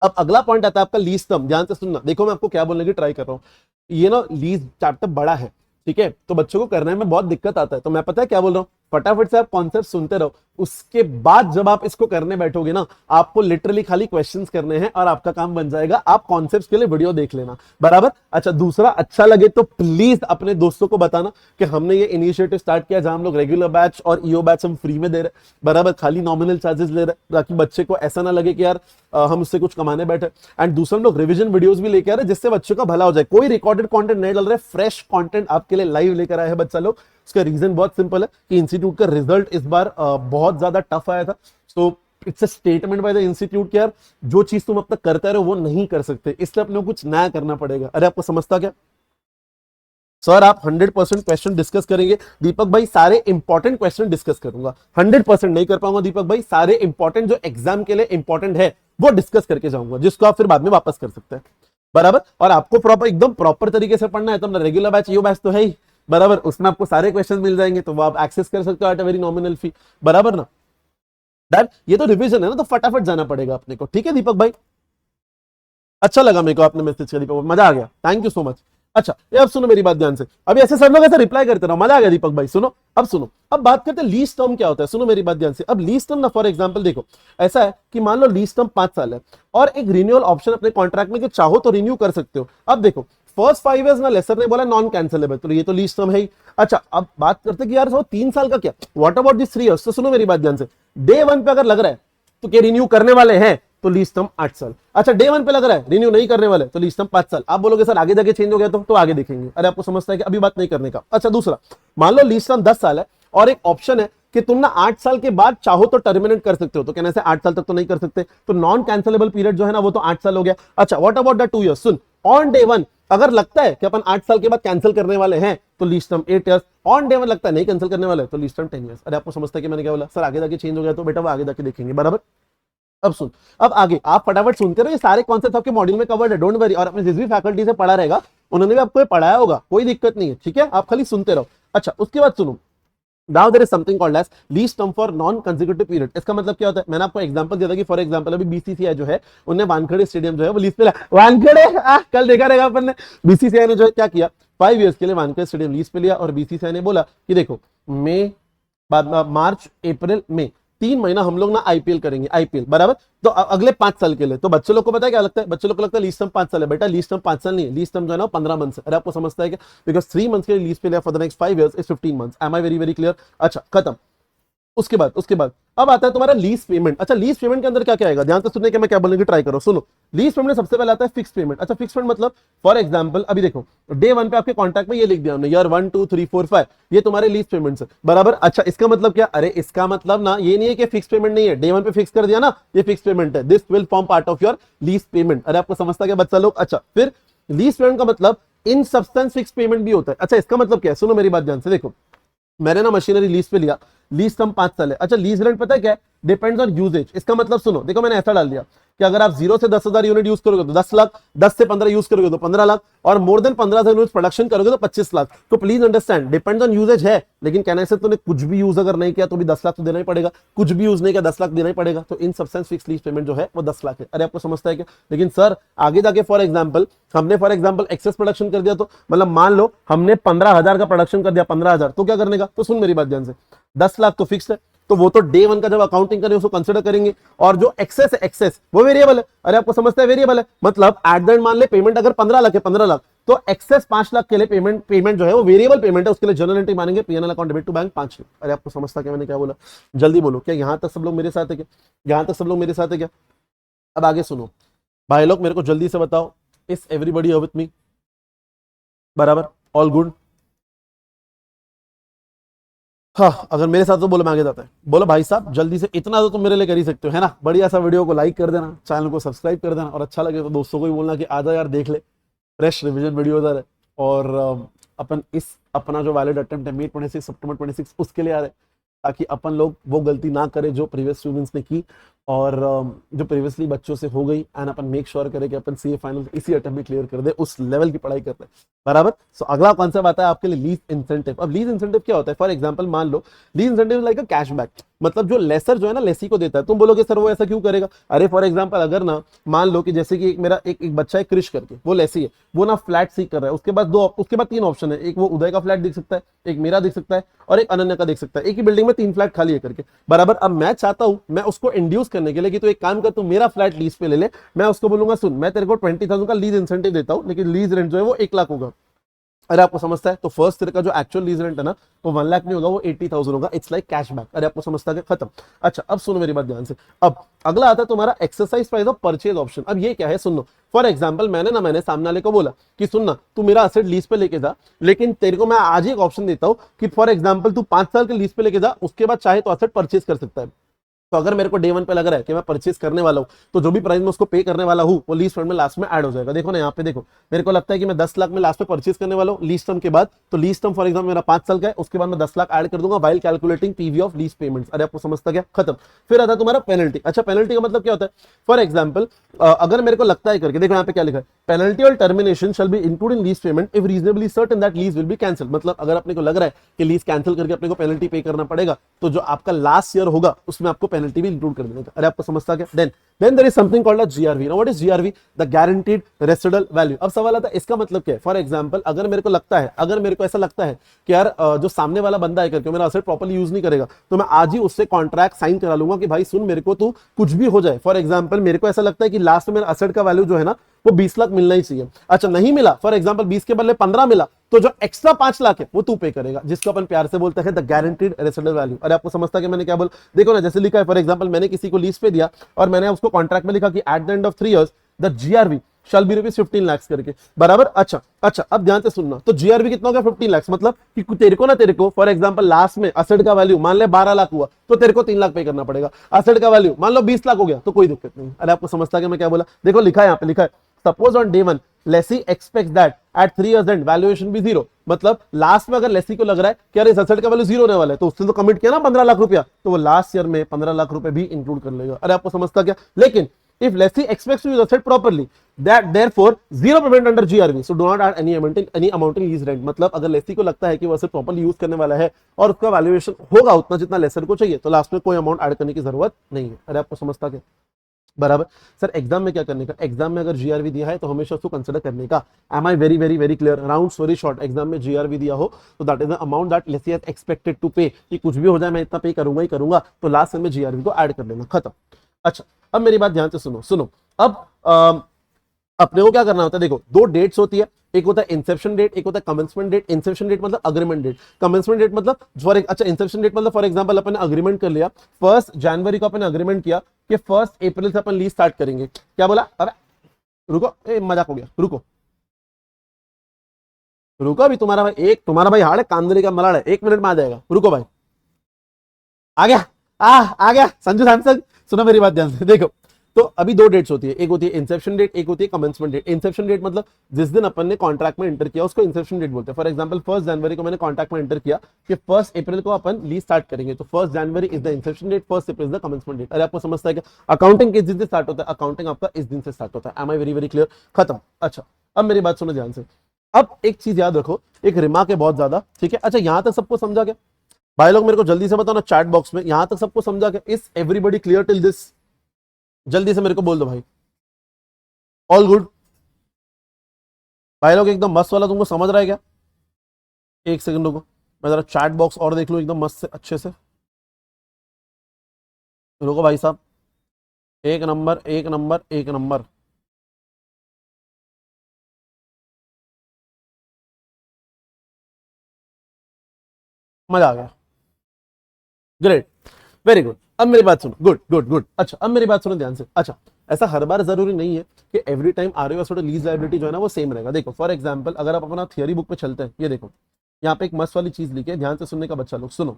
अब अगला पॉइंट आता है आपका लीज टर्म, ध्यान से सुनना। देखो मैं आपको क्या बोलने की ट्राई कर रहा हूँ, ये ना लीज चैप्टर बड़ा है, ठीक है, तो बच्चों को करने में बहुत दिक्कत आता है, तो मैं पता है क्या बोल रहा हूँ, फटाफट से आप कॉन्सेप्ट सुनते रहो, उसके बाद जब आप इसको करने बैठोगे ना, आपको लिटरली खाली क्वेश्चंस करने हैं और आपका काम बन जाएगा। आप कॉन्सेप्ट्स के लिए वीडियो देख लेना, बराबर। अच्छा दूसरा, अच्छा लगे तो प्लीज अपने दोस्तों को बताना कि हमने ये इनिशिएटिव स्टार्ट किया जहां हम लोग रेगुलर बैच और ईओ बैच हम फ्री में दे रहे, बराबर, खाली नॉमिनल चार्जेस ले रहे, ताकि बच्चे को ऐसा ना लगे कि यार हम उससे कुछ कमाने बैठे। एंड दूसरा हम लोग रिविजन वीडियोस भी लेके आ रहे हैं जिससे बच्चों का भला हो जाए। कोई रिकॉर्डेड कंटेंट नहीं डाल रहे, फ्रेश कंटेंट आपके लिए लाइव लेकर आए हैं बच्चा लोग। उसका रीजन बहुत सिंपल है कि इंस्टीट्यूट का रिजल्ट इस बार बहुत ज्यादा टफ आया था, so it's a statement by the institute कि यार जो चीज तुम अब तक करते रहे वो नहीं कर सकते, इसलिए अपने को कुछ नया करना पड़ेगा। अरे आपको समझता क्या सर, आप 100% क्वेश्चन डिस्कस करेंगे दीपक भाई, सारे इंपॉर्टेंट क्वेश्चन डिस्कस करूंगा। 100% नहीं कर पाऊंगा दीपक भाई, सारे इंपॉर्टेंट जो एग्जाम के लिए इंपॉर्टेंट है वो डिस्कस करके जाऊंगा, जिसको आप फिर बाद में वापस कर सकते हैं, बराबर। और आपको प्रॉपर एकदम प्रॉपर तरीके से पढ़ना है तो अपना रेगुलर बैच ईओ बैच तो है ही, बराबर, उसमें आपको सारे क्वेश्चन मिल जाएंगे, तो वो आप एक्सेस कर सकते हो at a very nominal fee, बराबर ना। दैट ये तो रिवीजन है ना, तो फटाफट जाना पड़ेगा अपने को, ठीक है दीपक भाई। अच्छा लगा मेरे को आपने मैसेज किया दीपक, मजा आ गया, थैंक यू सो मच। अच्छा ये अब सुनो मेरी बात ध्यान से, अभी ऐसे सब लोग ऐसे रिप्लाई करते रहो, मजा आ गया दीपक भाई। सुनो अब सुनो, अब बात करते हैं लीज टर्म क्या होता है। सुनो मेरी बात ध्यान से, अब लीज टर्म ना फॉर एग्जांपल देखो ऐसा है कि मान लो लीज टर्म 5 साल है और एक रिन्यूअल ऑप्शन अपने कॉन्ट्रैक्ट में कि चाहो तो रिन्यू कर सकते हो। अब देखो फर्स्ट 5 इयर्स ना लेसर ने बोला नॉन कैंसिलेबल, तो ये तो लीज टर्म है ही। अच्छा अब बात करते कि यार 3 साल का क्या, व्हाट अबाउट दिस 3 इयर्स। तो सुनो मेरी बात ध्यान से, डे 1 पे अगर लग रहा है तो क्या रिन्यू करने वाले हैं तो लीज टर्म 8 साल। अच्छा डे 1 पे लग रहा है रिन्यू नहीं करने वाले तो लीज टर्म 5 साल। आप बोलोगे सर आगे जाके चेंज हो गया तो आगे देखेंगे। अरे आपको समझता है कि अभी बात नहीं करने का। अच्छा दूसरा, मान लो लीज टर्म 10 साल है और एक ऑप्शन है कि तुम ना 8 साल के बाद चाहो तो टर्मिनेट कर सकते हो, तो कहने से 8 साल तक तो नहीं कर सकते, तो नॉन कैंसिलेबल पीरियड जो है ना वो तो 8 साल हो गया। अच्छा what about the 2 years, soon, on day 1 अगर लगता है कि अपन 8 साल के बाद कैंसिल करने वाले हैं तो lease term 8 years, on day 1 लगता है नहीं कैंसिल करने वाले तो लीज टर्म 10 इयर्स। अरे आपको समझता है कि मैंने क्या बोला सर आगे जाके चेंज हो गया, तो बेटा वो आगे जाके देखेंगे, बराबर। अब सुन, अब आगे आप फटाफट सुनते रहो, ये सारे कॉन्सेप्ट आपके मॉड्यूल में कवर्ड है, डोंट वरी। और अपने जिस भी फैकल्टी से पढ़ा रहेगा उन्होंने भी आपको पढ़ाया होगा, कोई दिक्कत नहीं है, ठीक है, आप खाली सुनते रहो। अच्छा उसके बाद सुनो, now there is something called as lease term for non consecutive period. इसका मतलब क्या होता है, मैंने आपको एग्जांपल दिया था कि फॉर एग्जांपल अभी बीसीसीआई जो है उन्हें वानखेड़े स्टेडियम जो है वो लीज पे लिया। वानखेड़े कल देखा रहेगा अपन ने, बीसीसीआई ने जो है क्या किया, 5 इयर्स के लिए वानखेड़े स्टेडियम लीज पे लिया और बीसीसीआई ने बोला कि देखो मई मार्च अप्रैल मई 3 महीना हम लोग ना आईपीएल करेंगे, आईपीएल, बराबर। तो अगले 5 साल के लिए, तो बच्चों लोग को पता है क्या लगता है, बच्चों लोग को लगता है लीज टर्म 5 साल है, बेटा लीज टर्म 5 साल नहीं है, लीज टर्म जो है ना 15 मंथ है। अरे आपको समझता है क्या, बिकॉज 3 मंथ्स के लिए लीज पे लिया for the next 5 years is 15 months. Am I very very clear? अच्छा खत्म। उसके बाद अब आता है तुम्हारा लीज पेमेंट। अच्छा लीज पेमेंट के अंदर क्या क्या आएगा, ध्यान से सुनने के, मैं क्या बोलने की ट्राई करो, सुनो। लीज पेमेंट सबसे पहले आता है फिक्स पेमेंट। अच्छा फिक्स पेमेंट मतलब फॉर एग्जांपल अभी देखो डे 1 पे आपके कॉन्ट्रैक्ट में ये लिख दिया हमने ईयर 1 2 3 4 5 ये तुम्हारे लीज पेमेंट्स है, बराबर। अच्छा इसका मतलब क्या, अरे इसका मतलब ना ये नहीं है कि फिक्स पेमेंट नहीं है, डे 1 पे फिक्स कर दिया ना ये फिक्स पेमेंट है, this will form part of your lease payment. अरे आपको समझता क्या बच्चा लोग? अच्छा फिर लीज पेमेंट का मतलब इन सब्सटेंस फिक्स पेमेंट भी होता है। अच्छा इसका मतलब क्या है, सुनो मेरी बात ध्यान से, देखो मैंने ना मशीनरी लीज पे लिया, लीज टर्म 5 साल है। अच्छा लीज रेंट पता है क्या है, डिपेंड्स ऑन यूजेज। इसका मतलब सुनो, देखो मैंने ऐसा डाल दिया कि अगर आप 0 से 10,000 यूनिट यूज करोगे तो 10 लाख, 10 से 15 यूज करोगे तो 15 लाख, और मोर देन 15,000 यूनिट प्रोडक्शन करोगे तो 25 लाख। तो please understand depends on usage है, लेकिन कहने से तूने कुछ भी यूज अगर नहीं किया तो भी 10 लाख तो देना ही पड़ेगा, कुछ भी यूज नहीं किया 10 लाख देना ही पड़ेगा। तो इन सब्सटेंस फिक्स लीज पेमेंट जो है वो 10 लाख है। अरे आपको समझता है क्या? लेकिन सर आगे जाके फॉर एग्जाम्पल हमने फॉर एग्जाम्पल एक्सेस प्रोडक्शन कर दिया, तो मतलब मान लो हमने 15,000 का प्रोडक्शन कर दिया, 15,000, तो क्या करने का? तो सुन मेरी बात ध्यान से, 10 लाख तो फिक्स है, तो वो तो डे 1 का जब अकाउंटिंग करें उसको कंसिडर करेंगे, और जो एक्सेस है एक्सेस वो वेरिएबल है। अरे आपको समझता है वेरिएबल है, मतलब एट द एंड मान ले पेमेंट अगर 15 लाख है, 15 लाख, तो एक्सेस 5 लाख के लिए पेमेंट जो है वो वेरिएबल पेमेंट है, उसके लिए जनरल एंट्री मानेंगे, PNL account debit to bank 5 lakh. अरे आपको समझता क्या मैंने क्या बोला, जल्दी बोलो, क्या यहां तक सब लोग मेरे साथ है क्या? यहां तक सब लोग मेरे साथ है क्या? अब आगे सुनो भाई लोग, मेरे को जल्दी से बताओ, इज एवरीबॉडी विथ मी, बराबर, ऑल गुड? हाँ, अगर मेरे साथ तो बोलो मैं आगे जाता है, बोलो भाई साहब जल्दी से इतना तो तुम मेरे लिए कर ही सकते हो, है ना। बढ़िया सा वीडियो को लाइक कर देना, चैनल को सब्सक्राइब कर देना, और अच्छा लगे तो दोस्तों को भी बोलना कि आजा यार देख ले, फ्रेश रिवीजन वीडियो उधर है। और अपन इस अपना जो वैलिड अटेम्प्ट है May 26 September 26 उसके लिए आ रहे हैं, ताकि अपन लोग वो गलती ना करें जो प्रीवियस स्टूडेंट्स ने की, और जो प्रीवियसली बच्चों से हो गई, एंड अपन मेक श्योर करें कि अपन सीए फाइनल इसी अटेम्प्ट में क्लियर कर दे, उस लेवल की पढ़ाई कर रहे हैं, बराबर। सो अगला कॉन्सेप्ट आता है आपके लिए लीज इंसेंटिव। अब लीज इंसेंटिव क्या होता है? फॉर एग्जांपल मान लो lease incentive like a cashback, मतलब जो लेसर जो है ना लेसी को देता है। तुम बोलोगे सर वो ऐसा क्यों करेगा? अरे फॉर एग्जांपल अगर ना मान लो कि जैसे कि मेरा एक बच्चा है क्रिश करके, वो लेसी है, वो ना फ्लैट सीख कर रहा है, उसके बाद 3 ऑप्शन है, एक वो उदय का फ्लैट देख सकता है, एक मेरा देख सकता है, और एक अनन्या का देख सकता है, एक ही बिल्डिंग में 3 फ्लैट खाली है करके, बराबर। अब मैं चाहता हूं मैं उसको इंड्यूस करने के लिए कि तू एक काम कर, तू मेरा फ्लैट लीज पे ले ले, मैं उसको बोलूंगा सुन मैं तेरे को 20,000 का लीज इंसेंटिव देता हूं, लेकिन लीज रेंट जो है वो 1 लाख होगा। अरे आपको समझता है? तो फर्स्ट तेरे का जो एक्चुअल लीज रेंट है ना वो 1 लाख नहीं होगा, वो 80,000 होगा। It's like cashback. अरे आपको समझता है? खत्म। अच्छा अब सुनो मेरी बात ध्यान से। अब अगला आता है तुम्हारा exercise price of purchase option. अब ये क्या है सुनो। फॉर एग्जाम्पल मैंने सामने वाले को बोला कि सुनना तू मेरा असेट लीज पे लेके जा, लेकिन तेरे को मैं आज ही एक ऑप्शन देता हूं कि फॉर एग्जाम्पल तू 5 साल के लीज पे लेके जा, उसके बाद चाहे तो असेट परचेज कर सकता है। तो अगर मेरे को डे 1 पे लग रहा है कि मैं परचेज करने वाला हूं, तो जो भी प्राइस में उसको पे करने वाला हूं वो लीज फंड में लास्ट में ऐड हो जाएगा। देखो ना यहाँ पे देखो, मेरे को लगता है कि मैं 10 लाख में लास्ट में परचेज करने वाला हूं लीज टर्म के बाद, तो लीज टर्म फॉर एग्जाम्पल मेरा 5 साल का है, उसके बाद मैं 10 लाख ऐड कर दूंगा while calculating PV of lease payments. अरे आपको समझता क्या? खत्म। फिर आता है तुम्हारा पेनल्टी। अच्छा पेनल्टी का मतलब क्या होता है? फॉर एग्जाम्पल अगर मेरे को लगता है करके, देखो यहाँ पे क्या लिखा है, पेनल्टी और termination shall be include in lease payment if reasonably certain that lease will be cancel. मतलब अगर अपने को लग रहा है कि लीज कैंसिल करके अपने को पेनल्टी पे करना पड़ेगा, तो जो आपका लास्ट ईयर होगा उसमें आपको पेनल्टी भी इंक्लूड कर देगा। अरे आपको समझता क्या? Then there is something called a GRV. Now what is GRV? The guaranteed residual value. अब सवाल आता है इसका मतलब क्या है? फॉर एग्जांपल अगर मेरे को ऐसा लगता है कि यार जो सामने वाला बंदा है करके मेरा असेट प्रॉपर्ली यूज नहीं करेगा, तो मैं आज ही उससे कॉन्ट्रैक्ट साइन करा लूंगा कि भाई सुन मेरे को तू कुछ भी हो जाए, फॉर एग्जांपल मेरे को ऐसा लगता है कि लास्ट में मेरा असेट का वैल्यू जो है ना वो 20 लाख मिलना ही चाहिए। अच्छा नहीं मिला, फॉर एग्जांपल 20 के बदले 15 मिला, तो जो एक्स्ट्रा 5 लाख है वो तू पे करेगा, जिसको अपन प्यार से बोलते हैं द गारंटीड रेसिडुअल वैल्यू। अरे आपको समझता है कि मैंने क्या बोला? देखो ना जैसे लिखा है, फॉर एग्जांपल मैंने किसी को लीज पे दिया और मैंने उसको कॉन्ट्रैक्ट में लिखा कि at the end of 3 years the GRV shall be rupees 15 lakh करके, बराबर। अच्छा अब ध्यान से सुनना, तो जीआरवी कितना हो गया? 15 लाख। मतलब कि तेरे को फॉर एग्जांपल लास्ट में असेट का वैल्यू मान ले 12 लाख हुआ, तो तेरे को 3 लाख पे करना पड़ेगा। असेट का वैल्यू मान लो 20 लाख हो गया, तो कोई दिक्कत नहीं। अरे आपको समझता है कि मैं क्या बोला? देखो लिखा है यहाँ पे, लिखा है suppose on day 1 lessee expects that at 3 years end valuation भी 0। मतलब लास्ट में अगर लेसी को लग रहा है कि यार इस असेट का वैल्यू 0 होने वाला है, तो उसने तो कमिट किया ना 15 लाख रुपया, तो वो लास्ट ईयर में 15 लाख रुपए भी इंक्लूड कर लेगा। अरे आपको समझता क्या? लेकिन if lessee expects to use asset properly, that therefore zero payment under GRV, so do not add any amount in lease rent। मतलब अगर लेसी को लगता है कि वो asset properly यूज करने वाला है और उसका वैल्यूएशन होगा उतना जितना लेसर को चाहिए, तो लास्ट में कोई अमाउंट ऐड करने की जरूरत नहीं है। अरे आपको समझता क्या? बराबर। सर एग्जाम में क्या करने का? एग्जाम में अगर जीआरवी दिया है तो हमेशा उसको कंसिडर करने का। Am I very very very clear? Round story short, exam में जीआरवी दिया हो तो that is the amount that lessee has expected to pay, कि कुछ भी हो जाए मैं इतना पे करूंगा ही करूंगा, तो लास्ट में जीआरवी को ऐड कर लेना, खत्म। अच्छा अब मेरी बात ध्यान से सुनो। अब अपने को क्या करना होता है? देखो 2 डेट्स होती है, एक होता है इंसेप्शन डेट, एक होता है कमेंसमेंट डेट। इंसेप्शन डेट मतलब अग्रीमेंट डेट, कमेंसमेंट डेट मतलब अच्छा इंसेप्शन डेट मतलब फॉर एग्जांपल अपन ने अग्रीमेंट कर लिया 1 जनवरी को, अपन ने अग्रीमेंट किया कि 1 अप्रैल से अपन लीज स्टार्ट करेंगे। क्या बोला? अरे रुको, मजाक हो गया, रुको अभी तुम्हारा भाई हार्ड है, कांदरे का मलाड़ है, 1 मिनट में आ जाएगा, रुको भाई। आ गया आ गया संजू सैमसंग। सुनो मेरी बात ध्यान से, देखो तो अभी 2 डेट्स होती है, एक होती है इंसेप्शन डेट, एक होती है कमेंसमेंट डेट। इंसेप्शन डेट मतलब जिस दिन अपन ने कॉन्ट्रैक्ट में एंटर किया उसको इंसेप्शन डेट बोलते हैं। फॉर एग्जांपल 1 जनवरी को मैंने कॉन्ट्रैक्ट में एंटर किया कि 1 अप्रैल को अपन लीज स्टार्ट करेंगे, तो 1 January is the inception date, 1 April is the commencement date. अरे आपको समझता है कि अकाउंटिंग किस दिन से स्टार्ट होता है? अकाउंटिंग आपका इस दिन से स्टार्ट होता है। Am I very very clear? खत्म। अच्छा अब मेरी बात सुनो ध्यान से। अब एक चीज याद रखो, एक रिमार्क है बहुत ज्यादा, ठीक है? अच्छा यहां तक सबको समझा क्या भाई लोग? मेरे को जल्दी से बताओ ना चैट बॉक्स में, यहां तक सबको समझा क्या? Is everybody clear till this? जल्दी से मेरे को बोल दो भाई, ऑल गुड? भाई लोग एकदम मस्त वाला तुमको समझ रहा है क्या? एक सेकंड रुको, मैं जरा चैट बॉक्स और देख लूं एकदम मस्त से अच्छे से। रुको भाई साहब, एक नंबर एक नंबर एक नंबर। मजा आ गया, ग्रेट, वेरी गुड। अब मेरी बात सुनो, गुड गुड गुड। अच्छा अब मेरी बात सुनो ध्यान से। अच्छा ऐसा हर बार जरूरी नहीं है कि every time RO lease liability जो है ना वो सेम रहेगा। देखो फॉर एग्जांपल अगर आप अपना थियरी बुक पे चलते हैं, ये देखो यहाँ पे एक मस्त वाली चीज लिखी है, ध्यान से सुनने का बच्चा लोग सुनो।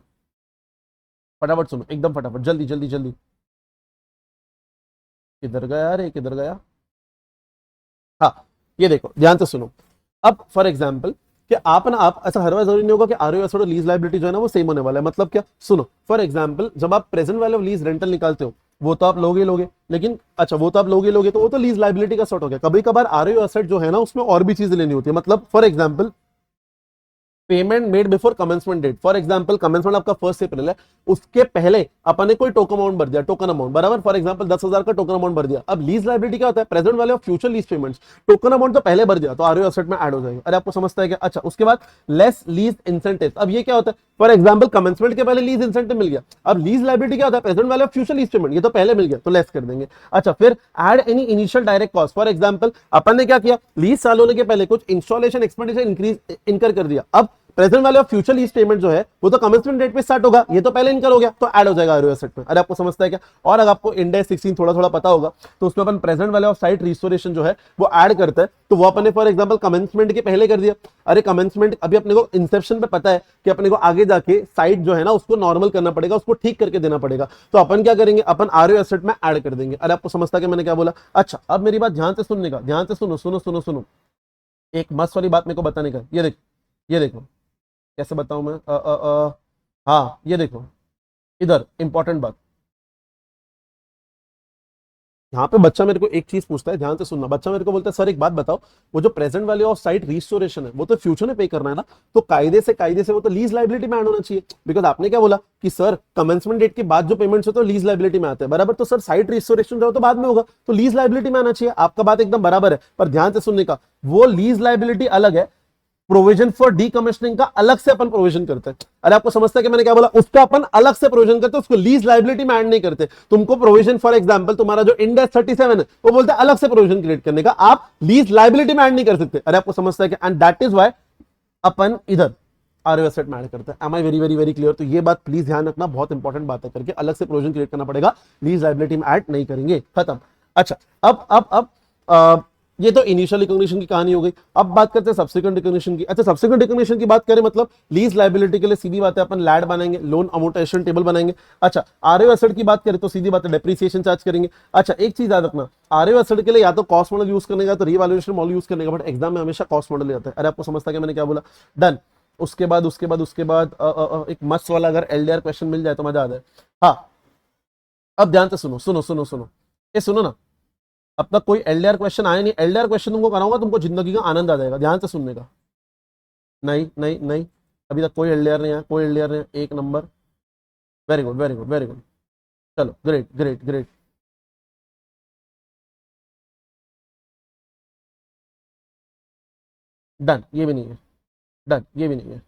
फटाफट सुनो, एकदम फटाफट, जल्दी जल्दी जल्दी। किधर गया यार, ये किधर गया? हाँ, ये देखो ध्यान से सुनो। अब फॉर एग्जाम्पल कि आप ना, आप ऐसा हर बार जरूरी नहीं होगा कि आरओ एसेट और लीज लाइबिलिटी जो है ना वो सेम होने वाला है। मतलब क्या, सुनो, फॉर एग्जाम्पल जब आप present value of lease rental निकालते हो, वो तो आप लोगे, लेकिन अच्छा वो तो आप लोगे तो वो तो लीज लाइबिलिटी का सॉर्ट हो गया। कभी कभार आरओ एसेट जो है ना उसमें और भी चीजें लेनी होती है। मतलब for example payment made before commencement date, for example commencement आपका 1 अप्रैल है, उसके पहले अपन ने कोई टोकन अमाउंट भर दिया, टोकन अमाउंट बराबर, फॉर एग्जांपल 10,000 का टोकन अमाउंट भर दिया। अब लीज लाइबिलिटी क्या होता है, present value of future lease payments, token amount तो पहले भर दिया तो आरओ एसेट में ऐड हो जाएगा। अरे आपको समझता है क्या? अच्छा, उसके बाद लेस लीज इंसेंटिव, अब ये क्या होता है, फॉर एग्जांपल कमेंसमेंट के पहले लीज इंसेंटिव मिल गया, अब लीज लाइबिलिटी क्या होता है, present value of future lease payment, ये तो पहले मिल गया तो लेस कर देंगे। अच्छा, फिर add any initial direct cost, for example अपन ने क्या किया, लीज चालू होने के पहले कुछ इंस्टॉलेशन एक्सपेंडिचर इंक्रीज इनकर कर दिया। अब present value of future lease payment जो है वो तो कमेंसमेंट डेट पे स्टार्ट होगा, ये तो पहले इनकर हो गया तो ऐड हो जाएगा आरओ एसेट में। अरे आपको समझता है क्या? और अगर आपको इंड AS 16 थोड़ा थोड़ा पता होगा तो उसमें अपन present value of site restoration जो है वो ऐड करता है, तो वो अपने फॉर एग्जांपल कमेंसमेंट के पहले कर दिया। अरे कमेंसमेंट अभी अपने को इंसेप्शन पे पता है कि अपने को आगे जाके साइट जो है ना उसको नॉर्मल करना पड़ेगा, उसको ठीक करके देना पड़ेगा, तो अपन क्या करेंगे, अपन आरओ एसेट में ऐड कर देंगे। अरे आपको समझता है कि मैंने क्या बोला? अच्छा, अब मेरी बात ध्यान से सुनने का, ध्यान से सुनो सुनो सुनो सुनो, एक मस्त वाली बात मेरे को बताने का। ये देखो, ये देखो कैसे बताऊं मैं, हाँ ये देखो, इधर इंपॉर्टेंट बात, यहाँ पे बच्चा मेरे को एक चीज पूछता है, ध्यान से सुनना। बच्चा मेरे को बोलता है सर एक बात बताओ, वो जो present value of site restoration है वो तो फ्यूचर में पे करना है ना, तो कायदे से वो तो लीज लाइबिलिटी में ऐड होना चाहिए। बिकॉज आपने क्या बोला कि सर कमेंसमेंट डेट के बाद जो पेमेंट्स होते हैं लीज लाइबिलिटी में आते हैं, बराबर, तो सर साइट रिस्टोरेशन जो तो बाद में होगा तो लीज लाइबिलिटी में आना चाहिए। आपका बात एकदम बराबर है, पर ध्यान से सुनने का, वो लीज लाइबिलिटी अलग है, प्रोविजन फॉर डीकमिशनिंग का अलग से अपन प्रोविजन करते हैं। अरे आपको समझता है कि मैंने क्या बोला, उसका अपन अलग से प्रोविजन करते हैं, उसको लीज लाइबिलिटी में ऐड नहीं करते। तुमको प्रोविजन फॉर एग्जांपल तुम्हारा जो इंड AS 37 है वो बोलता है अलग से प्रोविजन क्रिएट करने का, आप लीज लाइबिलिटी में ऐड नहीं कर सकते। अरे आपको समझता है कि एंड दैट इज व्हाई अपन इधर आरओ एसेट में ऐड करते हैं। Am I very very very clear? तो ये बात प्लीज ध्यान रखना, बहुत इंपॉर्टेंट बात है, करके अलग से प्रोविजन क्रिएट करना पड़ेगा, लीज लाइबिलिटी में ऐड नहीं करेंगे, खत्म। अच्छा, अब ये तो इनिशियल रिकॉग्निशन की कहानी हो गई। अब बात करते हैं सब्सिक्वेंट रिकॉग्निशन की। अच्छा, सब्सिक्वेंट रिकॉग्निशन की बात करें, मतलब लीज लाइबिलिटी के लिए सीधी बात है अपन लैड बनाएंगे, लोन अमोर्टाइजेशन टेबल बनाएंगे। अच्छा, आरओ एसेट की बात करें तो सीधी बात है डेप्रिसिएशन चार्ज करेंगे। अच्छा, एक चीज याद रखना, आरओ एसेट के लिए या तो कॉस्ट मॉडल यूज करने का, तो रीवैल्यूएशन मॉडल यूज करने का, बट एग्जाम में हमेशा कॉस्ट मॉडल आता है। अरे आपको समझता है कि मैंने क्या बोला? डन। उसके बाद एक मस्त वाला अगर एलडीआर क्वेश्चन मिल जाए तो मजा आ जाए। हाँ, अब ध्यान से सुनो सुनो सुनो सुनो, ये सुनो ना, अब तक कोई एलडीआर क्वेश्चन आया नहीं, एलडीआर क्वेश्चन तुमको कराऊंगा, तुमको जिंदगी का आनंद आ जाएगा, ध्यान से सुनने का। नहीं नहीं नहीं, अभी तक कोई एलडीआर नहीं आया, कोई एलडीआर नहीं आया, एक number, very good very good very good, चलो ग्रेट ग्रेट ग्रेट। डन, ये भी नहीं है, डन, ये भी नहीं है,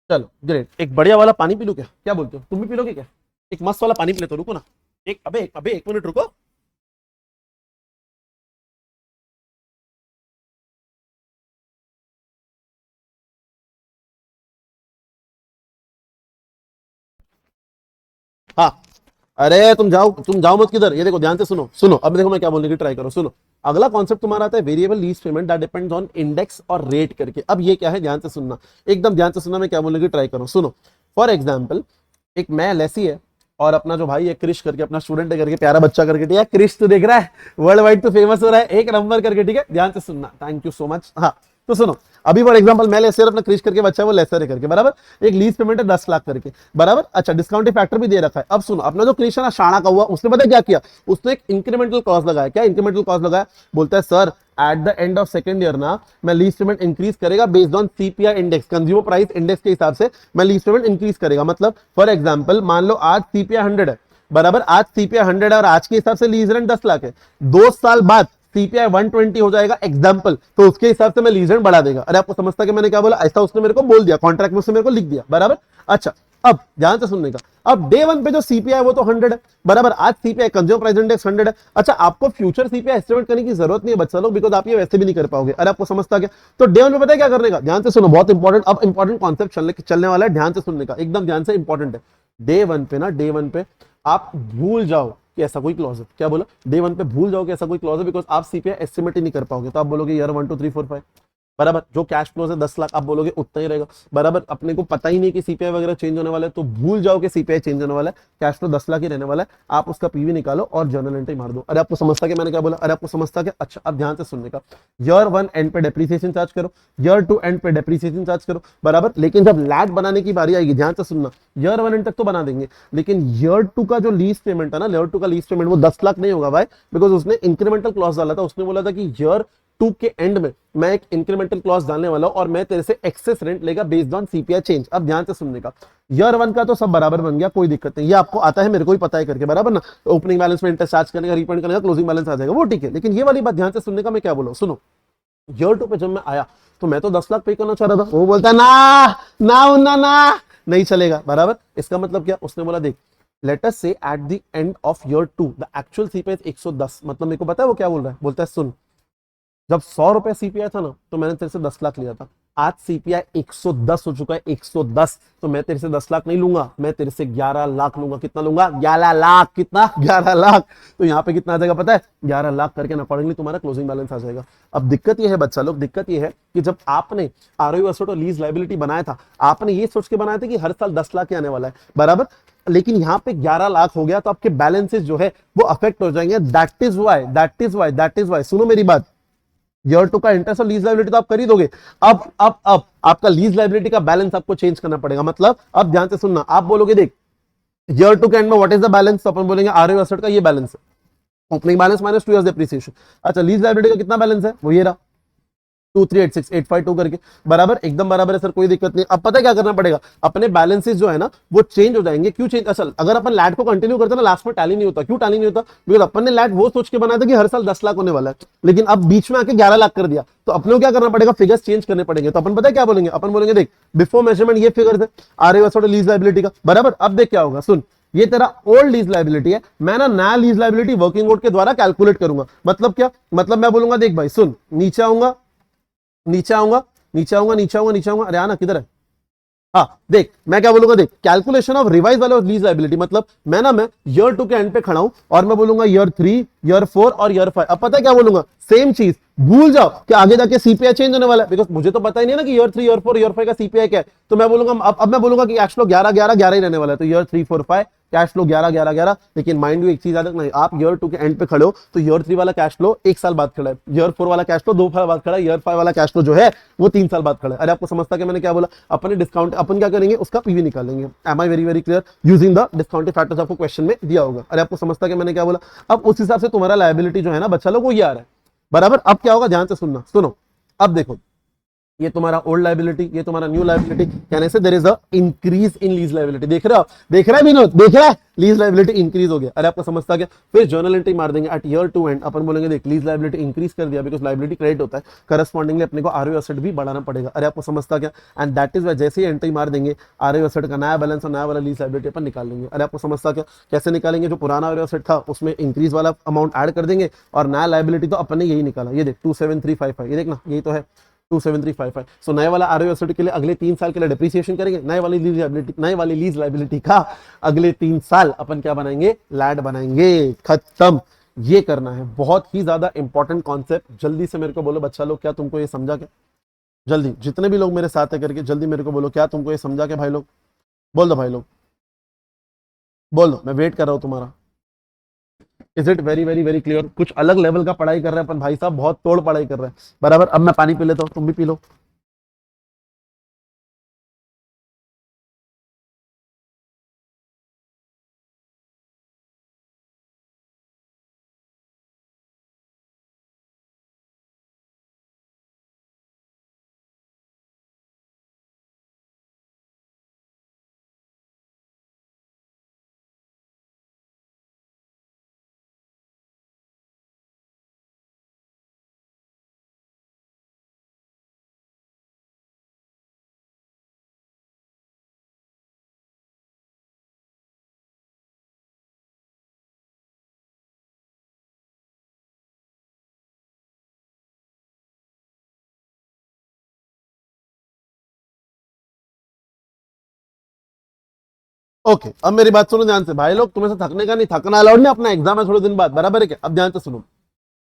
चलो ग्रेट। एक बढ़िया वाला पानी पी लो क्या, क्या बोलते हो, तुम भी पी लोगे क्या? एक मस्त वाला पानी पी लेते हो, रुको ना, एक अबे अबे 1 मिनट रुको। हाँ, अरे तुम जाओ मत किधर, ये देखो ध्यान से सुनो सुनो, अब देखो मैं क्या बोलने की ट्राई करो, सुनो। अगला कॉन्सेप्ट तुम्हारा आता है variable lease payment that depends on index और रेट करके। अब ये क्या है, ध्यान से सुनना, एकदम ध्यान से सुनना, मैं क्या बोलने की ट्राई करूं, सुनो। फॉर एग्जाम्पल एक मैं लेसी है और अपना जो भाई है क्रिश करके, अपना स्टूडेंट है करके, प्यारा बच्चा करके, ठीक है, क्रिश तो देख रहा है, वर्ल्ड वाइड तो फेमस हो रहा है, एक नंबर करके, ठीक है, ध्यान से सुनना, थैंक यू सो मच। हाँ, तो सुनो, अभी फॉर एग्जांपल मैं लेसर, अपना क्रिश करके बच्चा है वो लेसर है करके, बराबर, एक लीज पेमेंट है 10 लाख करके, बराबर। अच्छा, डिस्काउंटिंग फैक्टर भी दे रखा है। अब सुनो, अपना जो क्रिश है ना, शाणा का हुआ, उसने पता क्या किया, उसने एक इंक्रीमेंटल क्लॉज लगाया। क्या इंक्रीमेंटल क्लॉज लगाया? बोलता है sir at the end of second year ना मैं लीज पेमेंट इंक्रीज करेगा based on CPI index, consumer price index के हिसाब से मैं लीज पेमेंट इंक्रीज करेगा। मतलब फॉर एग्जांपल मान लो आज सीपीआई 100 है, बराबर, आज सीपीआई 100 है और आज के हिसाब से लीज रेंट 10 लाख है, 2 साल बाद सीपीआई 120 हो जाएगा एग्जांपल, तो उसके हिसाब से मैं लीज रेंट बढ़ा देगा। अरे आपको समझता कि मैंने क्या बोला, ऐसा उसने मेरे को बोल दिया, कॉन्ट्रैक्ट में उसने मेरे को लिख दिया, बराबर। अच्छा, अब ध्यान से सुनने का, अब डे वन पे जो सीपीआई वो तो 100 है, बराबर, आज सीपीआई कंज्यूमर प्राइस इंडेक्स 100 है। अच्छा, आपको फ्यूचर सीपीआई एस्टिमेट करने की जरूरत नहीं है बच्चा लोग, बिकॉज आप ये वैसे भी नहीं कर पाओगे। अरे आपको समझता क्या, तो डे वन पे पता है क्या करने का, ध्यान से सुनो, बहुत इंपॉर्टेंट, अब इंपॉर्टेंट कॉन्सेप्ट चलने वाला है, ध्यान से सुनने का, एकदम ध्यान से, इंपॉर्टेंट है। डे वन पे आप भूल जाओ कि ऐसा कोई क्लॉज है। क्या बोला? डे वन पे भूल जाओ कि ऐसा कोई क्लॉज है, बिकॉज आप सीपीआई एस्टिमेट ही नहीं कर पाओगे, तो आप बोलोगे ईयर 1 2 3 4 5। बराबर। जो कैश फ्लो है 10 लाख, आप बोलोगे उतना ही रहेगा, बराबर। अपने को पता ही नहीं कि सीपीआई वगैरह चेंज होने वाला है, तो भूल जाओ कि सीपीआई चेंज होने वाला है, कैश फ्लो 10 लाख ही रहने वाला है। आप उसका पीवी निकालो और जर्नल एंट्री मार दो। अरे आपको समझता क्या मैंने क्या बोला? अरे आपको समझता क्या? अच्छा अब ध्यान से सुनने का। ईयर 1 एंड पे डेप्रीसिएशन चार्ज करो, ईयर 2 एंड पे डेप्रीसिएशन चार्ज करो, बराबर। लेकिन जब लैट बनाने की बारी आएगी, ध्यान से सुनना, ईयर 1 एंड तक तो बना देंगे, लेकिन ईयर 2 का जो लीज पेमेंट है ना, ईयर 2 का लीज पेमेंट वो 10 लाख नहीं होगा भाई, बिकॉज उसने इंक्रीमेंटल क्लॉज डाला था। उसने बोला था कि ईयर 2 के एंड में मैं एक इंक्रीमेंटल क्लॉज डालने वाला हूं और मैं तेरे से एक्सेस रेंट लेगा बेस्ड ऑन सीपीआई चेंज। अब ध्यान से सुनने का, ईयर 1 का तो सब बराबर बन गया, कोई दिक्कत नहीं, ये आपको आता है, मेरे को ही पता है करके, बराबर ना। ओपनिंग बैलेंस में इंटरेस्ट चार्ज करने का, रीपेमेंट करने का, क्लोजिंग बैलेंस आ जाएगा, वो ठीक है। लेकिन ये वाली बात ध्यान से सुनने का, मैं क्या बोला सुनो। ईयर 2 पे जब मैं आया तो मैं तो 10 लाख पे करना चाह रहा था, वो बोलता है ना ना ना ना नहीं चलेगा, बराबर। इसका मतलब क्या? उसने बोला देख, लेट अस से at the end of year 2 the actual CPI 110, मतलब मेरे को पता है वो क्या बोल रहा है। बोलता है सुन, जब 100 रुपए सीपीआई था ना तो मैंने तेरे से 10 लाख लिया था, आज सीपीआई 110 हो चुका है, 110, तो मैं तेरे से 10 लाख नहीं लूंगा, मैं तेरे से 11 लाख लूंगा। कितना लूंगा? 11 लाख। कितना? 11 लाख। तो यहाँ पे कितना आ जाएगा पता है? 11 लाख करके अकॉर्डिंगली तुम्हारा क्लोजिंग बैलेंस आ जाएगा। अब दिक्कत ये है बच्चा लोग, दिक्कत ये है कि जब आपने आरओई एसेट और लीज लाइबिलिटी बनाया था, आपने ये सोच के बनाया था कि हर साल 10 लाख ही आने वाला है, बराबर। लेकिन यहाँ पे 11 लाख हो गया तो आपके बैलेंसेस जो है वो अफेक्ट हो जाएंगे। दैट इज वाई सुनो मेरी बात, ईयर 2 का इंटरेस्ट और लीज लाइबिलिटी तो आप कर ही दोगे। अब आपका लीज लाइबिलिटी का बैलेंस आपको चेंज करना पड़ेगा। मतलब अब ध्यान से सुनना, आप बोलोगे देख ईयर 2 के एंड में व्हाट इज द बैलेंस, तो अपन बोलेंगे आरओ एसेट का ये बैलेंस है, opening balance minus 2 years depreciation. अच्छा लीज लाइबिलिटी का कितना बैलेंस है? वो ये रहा 2386852 करके, बराबर, एकदम बराबर है सर, कोई दिक्कत नहीं। अब पता है क्या करना पड़ेगा? अपने बैलेंसेस जो है ना वो चेंज हो जाएंगे। क्यों चेंज? असल अगर अपन लैट को कंटिन्यू करते ना, लास्ट में टैली नहीं होता। क्यों टैली नहीं होता? बिकॉज अपन ने लैट वो सोच के बनाया था कि हर साल 10 लाख होने वाला है, लेकिन अब बीच में आके 11 लाख कर दिया, तो अपने को क्या करना पड़ेगा? फिगर्स चेंज करने पड़ेंगे। तो अपन पता है क्या बोलेंगे? अपन बोलेंगे देख बिफोर मेजरमेंट ये फिगर है आरए लीज लाइबिलिटी का, बराबर। अब देख क्या होगा, सुन, ये तेरा ओल्ड लीज लाइबिलिटी है, मैं ना नया लीज लाइबिलिटी वर्किंग नोट के द्वारा कैलकुलेट करूंगा। मतलब क्या? मतलब मैं बोलूंगा देख भाई सुन, नीचे आऊंगा, नीचे आऊंगा, नीचे आऊंगा, नीचे आऊंगा, नीचे आऊंगा, अरे आना किधर है? हाँ देख, मैं क्या बोलूंगा देख, कैलकुलेशन ऑफ रिवाइज वाले लीज लाइबिलिटी, मतलब मैं ईयर 2 के एंड पे खड़ा हूं और मैं बोलूंगा ईयर 3, ईयर 4 और ईयर 5। अब पता है क्या बोलूंगा? सेम चीज, भूल जाओ कि आगे जाके सीपीआई चेंज होने वाला है, बिकॉज मुझे तो पता ही नहीं है ना कि ईयर 3, ईयर 4, ईयर 5 का सीपीआई क्या है। तो मैं बोलूंगा अब मैं बोलूंगा कि कैश फ्लो 11 11 11 ही रहने वाला है, तो ईयर 3 4 5 कैश फ्लो 11 11 11। लेकिन माइंड यू एक चीज याद रखना, आप ईयर 2 के एंड पे खड़े हो तो ईयर 3 वाला कैश फ्लो 1 साल बाद खड़ा है, ईयर 4 वाला कैश फ्लो 2 साल बाद खड़ा है, ईयर 5 वाला कैश फ्लो जो है वो 3 साल बाद खड़ा है। अरे आपको समझता कि मैंने क्या बोला? अपने डिस्काउंट अपन क्या करेंगे? उसका पीवी निकालेंगे। Am I very very clear? Using the discounted factors आपको क्वेश्चन में दिया होगा। अरे आपको समझता कि मैंने क्या बोला? अब उस हिसाब से तुम्हारा लायबिलिटी जो है ना बच्चा लोग वो ये आ रहा है, बराबर। अब क्या होगा? ध्यान से सुनना, सुनो। अब देखो, ये तुम्हारा ओल्ड लाइबिलिटी, ये तुम्हारा न्यू लाइबिलिटी, कहने से there is a increase in lease liability. देख रहे हो? देख रहा है विनोद? देख रहा है? लीज लाइबिलिटी इंक्रीज हो गया। अरे आपको समझता क्या? फिर जर्नल एंट्री मार देंगे एट ईयर 2 एंड, अपन बोलेंगे देख लीज लाइबिलिटी इंक्रीज कर दिया, बिकॉज लाइबिलिटी क्रेडिट होता है, करस्पॉन्डिंगली अपने को आरओ एसेट भी बढ़ाना पड़ेगा। अरे आपको समझता क्या? एंड दैट इज वाई जैसे ही एंट्री मार देंगे आरओ एसेट का नया बैलेंस और नया वाला लीज लाइबिलिटी अपन निकाल लेंगे। अरे आपको समझता क्या? कैसे निकालेंगे? जो पुराना आरओ एसेट था उसमें इंक्रीज वाला अमाउंट ऐड कर देंगे और नया लाइबिलिटी तो अपन ने यही निकाला, ये देख 27355, ये देखना यही तो है 27355। सो नए वाला आरओ एसेट के लिए अगले 3 साल के लिए डिप्रिसिएशन करेंगे, नए वाली लीज लाइबिलिटी का अगले 3 साल अपन क्या बनाएंगे? लैड बनाएंगे। खत्म। ये करना है, बहुत ही ज्यादा इंपॉर्टेंट कॉन्सेप्ट। जल्दी से मेरे को बोलो बच्चा लोग, क्या तुमको ये समझा? क्या जल्दी, जितने भी लोग मेरे साथ है करके जल्दी मेरे को बोलो, क्या तुमको ये समझा? क्या भाई लोग बोल दो, भाई लोग बोल दो, मैं वेट कर रहा हूं तुम्हारा। Is it very very very clear? कुछ अलग लेवल का पढ़ाई कर रहे हैं अपन भाई साहब, बहुत तोड़ पढ़ाई कर रहे हैं, बराबर। अब मैं पानी पी लेता हूँ, तुम भी पी लो। ओके, अब मेरी बात सुनो ध्यान से भाई लोग, तुम्हें से थकने का नहीं, थकना अलाउड नहीं, अपना एग्जाम है थोड़े दिन बाद, बराबर है क्या? अब ध्यान से सुनो,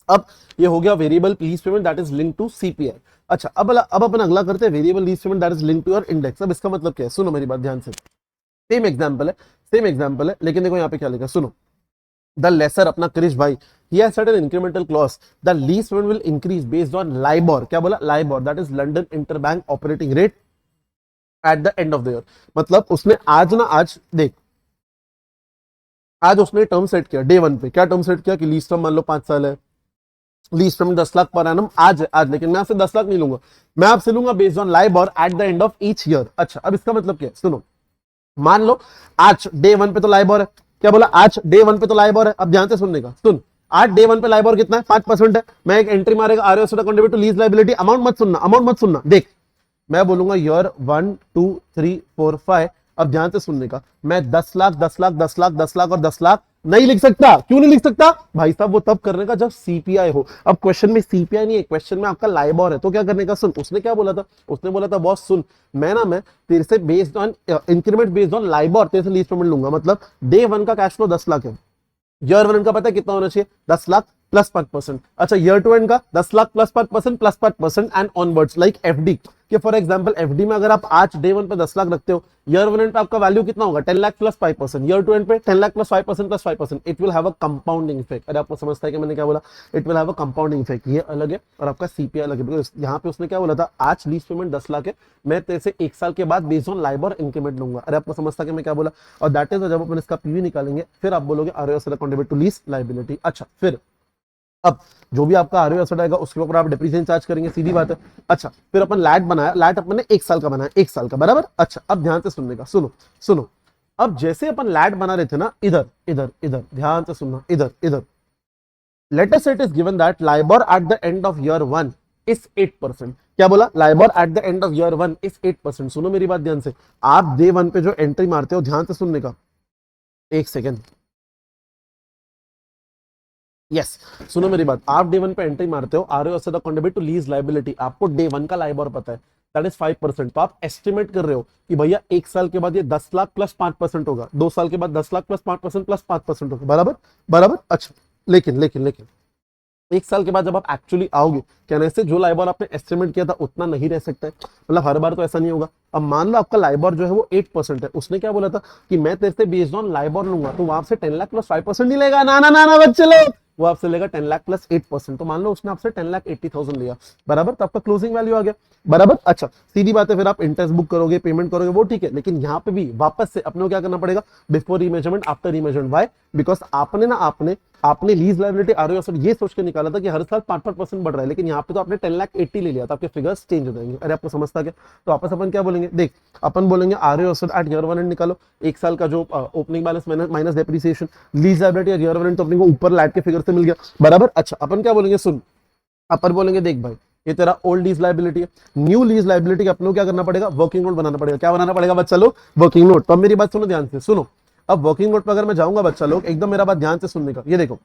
अब ये हो गया variable lease payment that is link to CPI. अच्छा, अब अपन अगला करते हैं variable lease payment that is link to your index. अब इसका मतलब क्या है, सुनो मेरी बात ध्यान से, सेम एग्जांपल है, सेम एग्जांपल है, लेकिन देखो यहाँ पे क्या लिखा, सुनो। द लेसर, अपना क्रिश भाई, he has certain incremental clause, the lease payment will increase based on LIBOR, क्या बोला, LIBOR that is London Interbank Operating Rate at the end of the year। मतलब उसने आज ना, आज देख, आज उसने टर्म सेट किया डे वन पे, क्या टर्म सेट किया कि लीज टर्म मान लो 5 साल है, lease term 10 lakh per annum आज है, आज, लेकिन मैं आपसे 10 लाख नहीं लूंगा, मैं आपसे लूंगा based on LIBOR at the end of each year. अच्छा, अब इसका मतलब क्या है, सुनो, मान लो आज डे वन पे तो LIBOR है, क्या बोला, आज डे वन पे तो LIBOR है। अब ध्यान से सुनने का, सुन, आज डे वन पे LIBOR कितना है, 5% है। मैं एक एंट्री मारेगा ROS contribute to lease liability, amount मत सुनना, अमाउंट मत सुनना, देख मैं बोलूंगा ईयर 1 2 3 4 5। अब ध्यान से सुनने का, मैं 10 लाख 10 लाख 10 लाख 10 लाख और 10 लाख नहीं लिख सकता। क्यों नहीं लिख सकता भाई साहब, वो तब करने का जब सीपीआई हो। अब क्वेश्चन में सीपीआई नहीं है, क्वेश्चन में आपका LIBOR है, तो क्या करने का, सुन, उसने क्या बोला था, उसने बोला था बॉस सुन, मैं तेरे से based on increment based on LIBOR तेरे से लीज पेमेंट लूंगा। मतलब डे वन का कैश फ्लो 10 लाख है, ईयर वन का पता है कितना होना चाहिए, 10 लाख प्लस 5%। अच्छा, ईयर टू एंड का 10 lakh plus 5% plus 5% and onwards, like FD कि फॉर एग्जांपल एफडी में अगर आप आज डे वन पे 10 लाख रखते हो, ईयर वन एंड पे आपका वैल्यू कितना होगा, 10 lakh plus 5%, year to end पे 10 lakh plus 5% plus 5%, it will have a compounding effect. अरे आपको समझता है कि मैंने क्या बोला, it will have a compounding effect, ये अलग है और आपका सीपीआई अलग है। बिकॉज यहाँ पे उसने क्या बोला था, आज लीज पेमेंट 10 लाख है, मैं तेरे से 1 साल के बाद बेस्ड ऑन LIBOR इंक्रीमेंट लूंगा। अरे आपको समझता है कि मैं क्या बोला, और दैट इज जब अपन इसका पीवी निकालेंगे फिर आप बोलोगे ROS contribute to lease liability. अच्छा, फिर अब जो भी आपका आरओ एसेट आएगा उसके ऊपर आप डिप्रीशिएशन चार्ज करेंगे, सीधी बात है। अच्छा, फिर अपन लैट बनाया, लैट अपन ने 1 साल का बनाया, 1 साल का, बराबर। अच्छा, अब ध्यान से सुनने का, सुनो सुनो, अब जैसे अपन लैट बना रहे थे ना, इधर इधर इधर ध्यान से सुनना, इधर इधर, let us it is given that LIBOR at the end of year 1 is 8%। क्या बोला, LIBOR at the end of year 1 is 8%। सुनो मेरी बात ध्यान से, आप डे वन पे जो एंट्री मारते हो, ध्यान से सुनने का, एक सेकेंड, यस सुनो मेरी बात, आप डे वन पे एंट्री मारते हो RO asset contribute to lease liability, आपको डे वन का LIBOR पता है दैट इज 5%, तो आप एस्टिमेट कर रहे हो कि भैया 1 साल के बाद ये 10 लाख प्लस 5% होगा, 2 साल के बाद 10 लाख प्लस 5% प्लस 5% होगा, बराबर बराबर। अच्छा, लेकिन लेकिन लेकिन 1 साल के बाद जब आप एक्चुअली आओगे, कहने से जो LIBOR आपने एस्टिमेट किया था उतना नहीं रह सकता है, मतलब हर बार तो ऐसा नहीं होगा। अब मान लो आपका LIBOR जो है वो 8% है, उसने क्या बोला था कि मैं तेरे से बेस्ड ऑन LIBOR लूंगा, तो वहां से 10 लाख प्लस 5% नहीं लेगा, ना ना ना ना बच्चे लोग, वो आपसे लेगा 10 लाख प्लस 8%। तो मान लो उसने आपसे 10,80,000 लिया, बराबर, तो आपका क्लोजिंग वैल्यू आ गया, बराबर। अच्छा, सीधी बात है, फिर आप इंटरेस्ट बुक करोगे, पेमेंट करोगे, वो ठीक है, लेकिन यहाँ पे भी वापस से अपने को क्या करना पड़ेगा, before remeasurement after remeasurement. Why, because आपने लीज लायबिलिटी आरओ एसेट ये सोच के निकाला था कि हर साल 5% बढ़ रहा है, लेकिन यहाँ पे तो आपने 10,80,000 ले लिया, तो आपके फिगर्स चेंज हो जाएंगे। अरे आपको समझता क्या, तो वापस अपन क्या बोलेंगे, देख अपन बोलेंगे RO asset at year 1 end निकालो, 1 साल का जो opening balance minus depreciation, lease liability at year 1 end, तो अपने को ऊपर लैट के फिगर से मिल गया, बराबर। अच्छा, अपन क्या बोलेंगे, सुन, अपन बोलेंगे देख भाई ये तेरा ओल्ड लीज लायबिलिटी है, न्यू लीज लायबिलिटी अपने को क्या करना पड़ेगा, वर्किंग नोट बनाना पड़ेगा। क्या बनाना पड़ेगा बच्चा लोग, वर्किंग नोट। तो अब मेरी बात सुनो ध्यान से, सुनो, अब वर्किंग नोट पर अगर मैं जाऊंगा बच्चा लोग, एकदम मेरा बात ध्यान से सुनने का, ये देखो,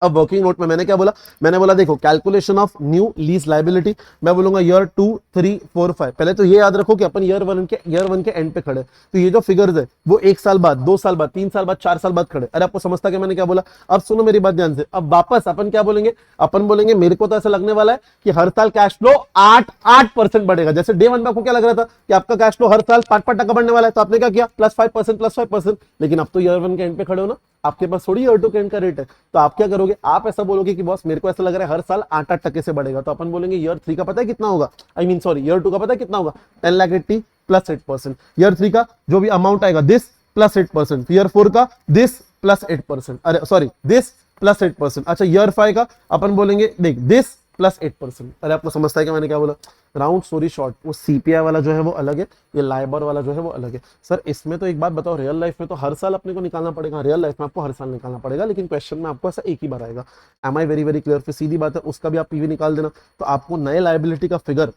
अब वर्किंग नोट में मैंने क्या बोला, मैंने बोला देखो calculation of new lease liability, मैं बोलूंगा ईयर 2 3 4 5। पहले तो ये याद रखो कि अपन ईयर वन के एंड पे खड़े, तो ये जो फिगर्स है वो 1 साल बाद, 2 साल बाद, 3 साल बाद, 4 साल बाद खड़े। अरे आपको समझता कि मैंने क्या बोला, अब सुनो मेरी बात ध्यान से, अब वापस अपन क्या बोलेंगे, अपन बोलेंगे मेरे को तो ऐसा लगने वाला है कि हर साल कैश फ्लो 8% बढ़ेगा। जैसे डे वन में आपको क्या लग रहा था कि आपका कैश फ्लो हर साल 5% बढ़ने वाला है, तो आपने क्या किया, प्लस 5%, लेकिन अब तो ईयर वन के एंड पे खड़े हो ना, आपके पास थोड़ी ईयर टू के एंड का रेट है, तो आप क्या करोगे, आप ऐसा बोलोगे कि बॉस मेरे को ऐसा लग रहा है हर साल 8% से बढ़ेगा, तो अपन बोलेंगे ईयर 3 का पता है कितना होगा, ईयर 2 का पता है कितना होगा, 10,80,000 प्लस 8%, ईयर 3 का जो भी अमाउंट आएगा दिस प्लस 8%, ईयर 4 का दिस प्लस 8%, अरे सॉरी दिस प्लस 8%। अच्छा, ईयर 5 का अपन बोलेंगे देख दिस प्लस 8%। अरे आपको समझता है कि मैंने क्या बोला, राउंड स्टोरी शॉर्ट, वो सीपीआई वाला जो है वो अलग है, ये LIBOR वाला जो है वो अलग है। सर इसमें तो एक बात बताओ, रियल लाइफ में तो हर साल अपने को निकालना पड़ेगा, रियल लाइफ में आपको हर साल निकालना पड़ेगा, लेकिन क्वेश्चन में आपको ऐसा एक ही बार आएगा। Am I very very clear, फिर सीधी बात है, उसका भी आप पीवी निकाल देना, तो आपको नए लायबिलिटी का फिगर,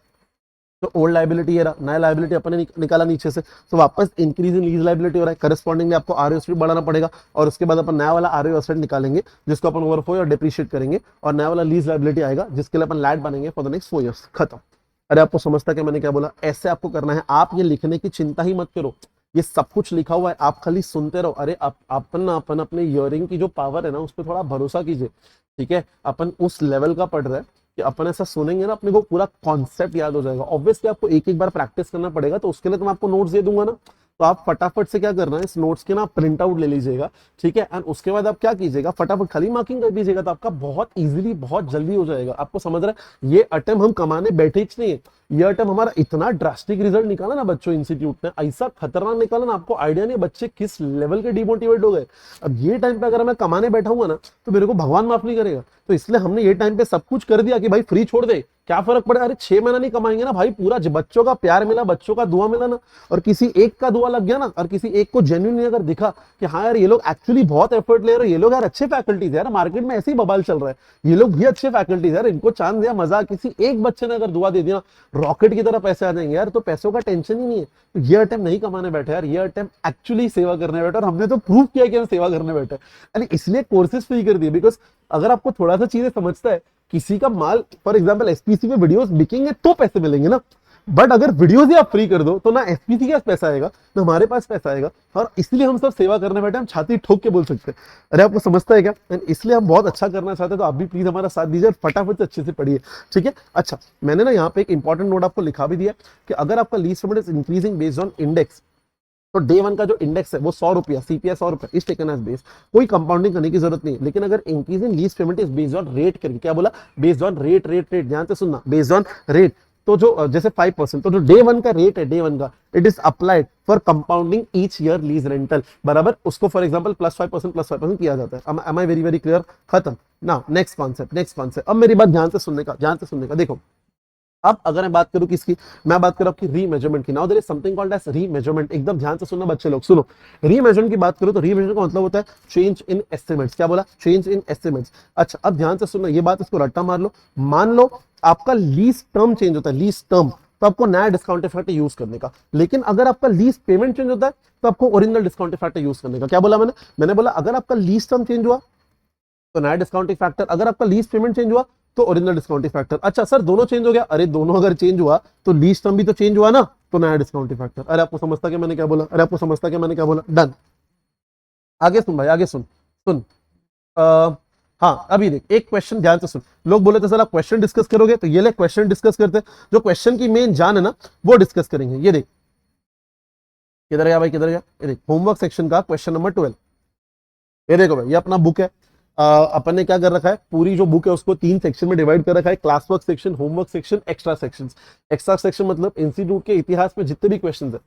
तो ओल्ड लायबिलिटी है, नया लायबिलिटी अपने निकाला नीचे से, तो वापस इंक्रीज इन लीज लायबिलिटी हो रहा है, करस्पॉन्डिंगली आपको आरओ एसेट बढ़ाना पड़ेगा, और उसके बाद अपन नया वाला आरओ एसेट निकालेंगे जिसको अपन ओवर 4 और डिप्रीशिएट करेंगे, और नया वाला लीज लायबिलिटी आएगा जिसके लिए अपन लैट बनेंगे फॉर द नेक्स्ट 4 इयर्स, खत्म। अरे आपको समझता कि मैंने क्या बोला, ऐसे आपको करना है, आप ये लिखने की चिंता ही मत करो, ये सब कुछ लिखा हुआ है, आप खाली सुनते रहो। अरे अपन अपने ईयरिंग की जो पावर है ना, उस पर थोड़ा भरोसा कीजिए, ठीक है। अपन उस लेवल का पढ़ रहे हैं कि अपन ऐसा सुनेंगे ना, अपने को पूरा कॉन्सेप्ट याद हो जाएगा। ऑब्वियसली आपको एक एक बार प्रैक्टिस करना पड़ेगा, तो उसके लिए तो मैं आपको नोट्स दे दूंगा ना, तो आप फटाफट से क्या करना है, इस नोट्स के ना प्रिंट आउट ले लीजिएगा, ठीक है। एंड उसके बाद आप क्या कीजिएगा, फटाफट खाली मार्किंग कर दीजिएगा, तो आपका बहुत इजीली बहुत जल्दी हो जाएगा। आपको समझ रहा है, ये अटेम्प्ट हम कमाने बैठे ही नहीं है, ये अटेम्प्ट हमारा इतना ड्रास्टिक रिजल्ट निकाला ना बच्चों, इंस्टीट्यूट ने ऐसा खतरनाक निकाला ना, आपको आइडिया नहीं बच्चे किस लेवल के डिमोटिवेट हो गए। अब ये टाइम पे अगर मैं कमाने बैठा हुआ ना, तो मेरे को भगवान माफ नहीं करेगा। तो इसलिए हमने ये टाइम पे सब कुछ कर दिया कि भाई फ्री छोड़ दे, क्या फर्क पड़े। अरे 6 महीना नहीं कमाएंगे ना भाई, पूरा बच्चों का प्यार मिला, बच्चों का दुआ मिला ना, और किसी एक का दुआ लग गया ना, और किसी एक को जेन्युइनली अगर दिखा कि हाँ यार ये लोग एक्चुअली बहुत एफर्ट ले रहे हैं, ये लोग यार अच्छे फैकल्टीज यार, मार्केट में ऐसे ही बवाल चल रहा है, ये लोग भी अच्छे फैकल्टीज यार, इनको चांस दिया, मजा, किसी एक बच्चे ने अगर दुआ दे दिया, रॉकेट की तरह पैसे आ जाएंगे यार। तो पैसों का टेंशन ही नहीं है। तो ये अटेम्प्ट नहीं कमाने बैठे यार, ये अटेम्प्ट एक्चुअली सेवा करने बैठे, और हमने तो प्रूव किया कि हम सेवा करने बैठे। यानी इसलिए कोर्सेज फ्री कर दिए, बिकॉज अगर आपको थोड़ा सा चीजें समझता है, किसी का माल फॉर एग्जांपल एसपीसी में वीडियोस बिकेंगे तो पैसे मिलेंगे ना, बट अगर वीडियोस ही आप फ्री कर दो तो ना एसपीसी के पास पैसा आएगा ना हमारे पास पैसा आएगा। और इसलिए हम सब सेवा करने बैठे, हम छाती ठोक के बोल सकते हैं। अरे आपको समझता है क्या, इसलिए हम बहुत अच्छा करना चाहते हैं, तो आप भी प्लीज हमारा साथ दीजिए, फटाफट से अच्छे से पढ़िए, ठीक है। अच्छा, मैंने ना यहाँ पे एक इंपॉर्टेंट नोट आपको लिखा भी दिया कि अगर आपका lease payment is increasing based on index, तो डे 1 का जो इंडेक्स है वो 100 रुपया, सीपीआई 100 रुपया इस टेकन एज बेस, कोई कंपाउंडिंग करने की जरूरत नहीं। लेकिन अगर increase in lease payment is based on rate करके, क्या बोला, बेस्ड ऑन रेट, ध्यान से सुनना, बेस्ड ऑन रेट, तो जो जैसे 5%, तो जो डे 1 का रेट है, डे 1 का, it is applied for compounding each year lease rental, बराबर, उसको फॉर एग्जांपल +5% किया जाता है। एम आई वेरी क्लियर, खत्म ना। Next concept. अब मेरी बात ध्यान से सुनने का, देखो अब अगर मैं बात करूं किसकी, मैं बात करूं आपकी रीमेजरमेंट की। Now there is something called as remeasurement, एकदम ध्यान से सुनना बच्चे लोग, सुनो। रीमेजरमेंट की बात करूं तो रीमेजरमेंट का मतलब होता है चेंज इन एस्टिमेट्स। क्या बोला, चेंज इन एस्टिमेट्स। अच्छा, अब ध्यान से सुनना, ये बात इसको रट्टा मार लो। मान लो आपका लीज टर्म चेंज होता है, लीज टर्म, तो आपको नया डिस्काउंट फैक्टर यूज करने का। लेकिन अगर आपका लीज पेमेंट चेंज होता है, तो आपको ओरिजिनल डिस्काउंट फैक्टर यूज करने का। क्या बोला मैंने बोला अगर आपका लीज टर्म चेंज हुआ तो नया डिस्काउंटिंग फैक्टर, अगर आपका लीज पेमेंट चेंज हुआ तो ओरिजिनल डिस्काउंटिंग फैक्टर। अच्छा सर दोनों चेंज हो गया, अरे दोनों अगर चेंज हुआ तो लीज टर्म भी तो चेंज हुआ ना, तो नया डिस्काउंटिंग फैक्टर। अरे आपको समझता क्या मैंने क्या बोला, डन। आगे सुन भाई, आगे सुन। हाँ अभी देख, एक क्वेश्चन ध्यान से सुन। लोग बोले थे सर आप क्वेश्चन डिस्कस करोगे, तो ये ले क्वेश्चन डिस्कस करते हैं। जो क्वेश्चन की मेन जान है ना, वो डिस्कस करेंगे। ये देख, किधर गया भाई, किधर गया, ये देख होमवर्क सेक्शन का क्वेश्चन नंबर 12। ये देखो भाई, ये अपना बुक है। अपन ने क्या कर रखा है, पूरी जो बुक है उसको 3 सेक्शन में डिवाइड कर रखा है, class work section, homework section, extra section. Extra section मतलब इंस्टीट्यूट के इतिहास में जितने भी क्वेश्चन है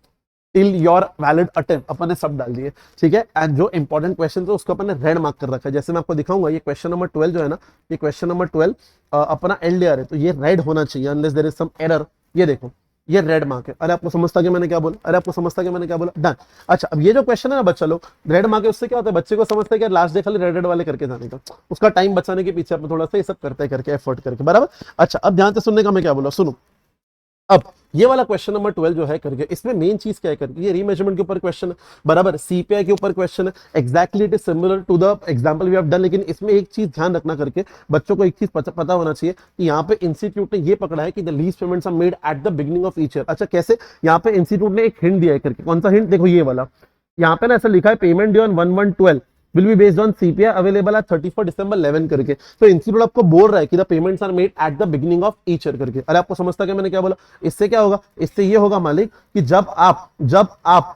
टिल योर वैलिड अटेम्प्ट अपन ने सब डाल दिए, ठीक है। एंड जो इंपॉर्टेंट क्वेश्चन है उसको अपन ने रेड मार्क कर रखा है। जैसे मैं आपको दिखाऊंगा, ये क्वेश्चन नंबर 12 जो है ना, ये क्वेश्चन नंबर 12 अपना एलडीआर है, तो ये रेड होना चाहिए unless there is some error. ये देखो, ये रेड मार्क है। अरे आपको समझता कि मैंने क्या बोला, डन। अच्छा, अब ये जो क्वेश्चन है ना बच्चा लोग, रेड मार्क है, उससे क्या होता है, बच्चे को समझता है कि लास्ट डे खाली रेड वाले करके जाने का, उसका टाइम बचाने के पीछे अपना थोड़ा सा ये सब करके एफर्ट करके, बराबर। अच्छा, अब ध्यान से सुनने का मैं क्या बोला, सुनो। अब ये वाला क्वेश्चन नंबर 12 जो है करके, इसमें मेन चीज क्या है करके, ये रीमेजरमेंट के ऊपर क्वेश्चन है, बराबर, सीपीआई के ऊपर क्वेश्चन है। Exactly it is similar to the example we have done, लेकिन इसमें एक चीज ध्यान रखना करके, बच्चों को एक चीज पता होना चाहिए कि यहाँ पे इंस्टीट्यूट ने ये पकड़ा है कि the lease payments are made at the beginning of each year. अच्छा कैसे, यहाँ पे इंस्टीट्यूट ने एक हिंट दिया है करके, कौन सा हिंट, देखो ये वाला, यहाँ पे ना ऐसा लिखा है, payment due on 1/1/12 will be based on CPI available at 31 December 11 करके। तो इंस्टीट्यूट आपको बोल रहा है कि the payments are made at the beginning of each year करके। अरे आपको समझता क्या मैंने क्या बोला, इससे क्या होगा, इससे ये होगा मालिक कि जब आप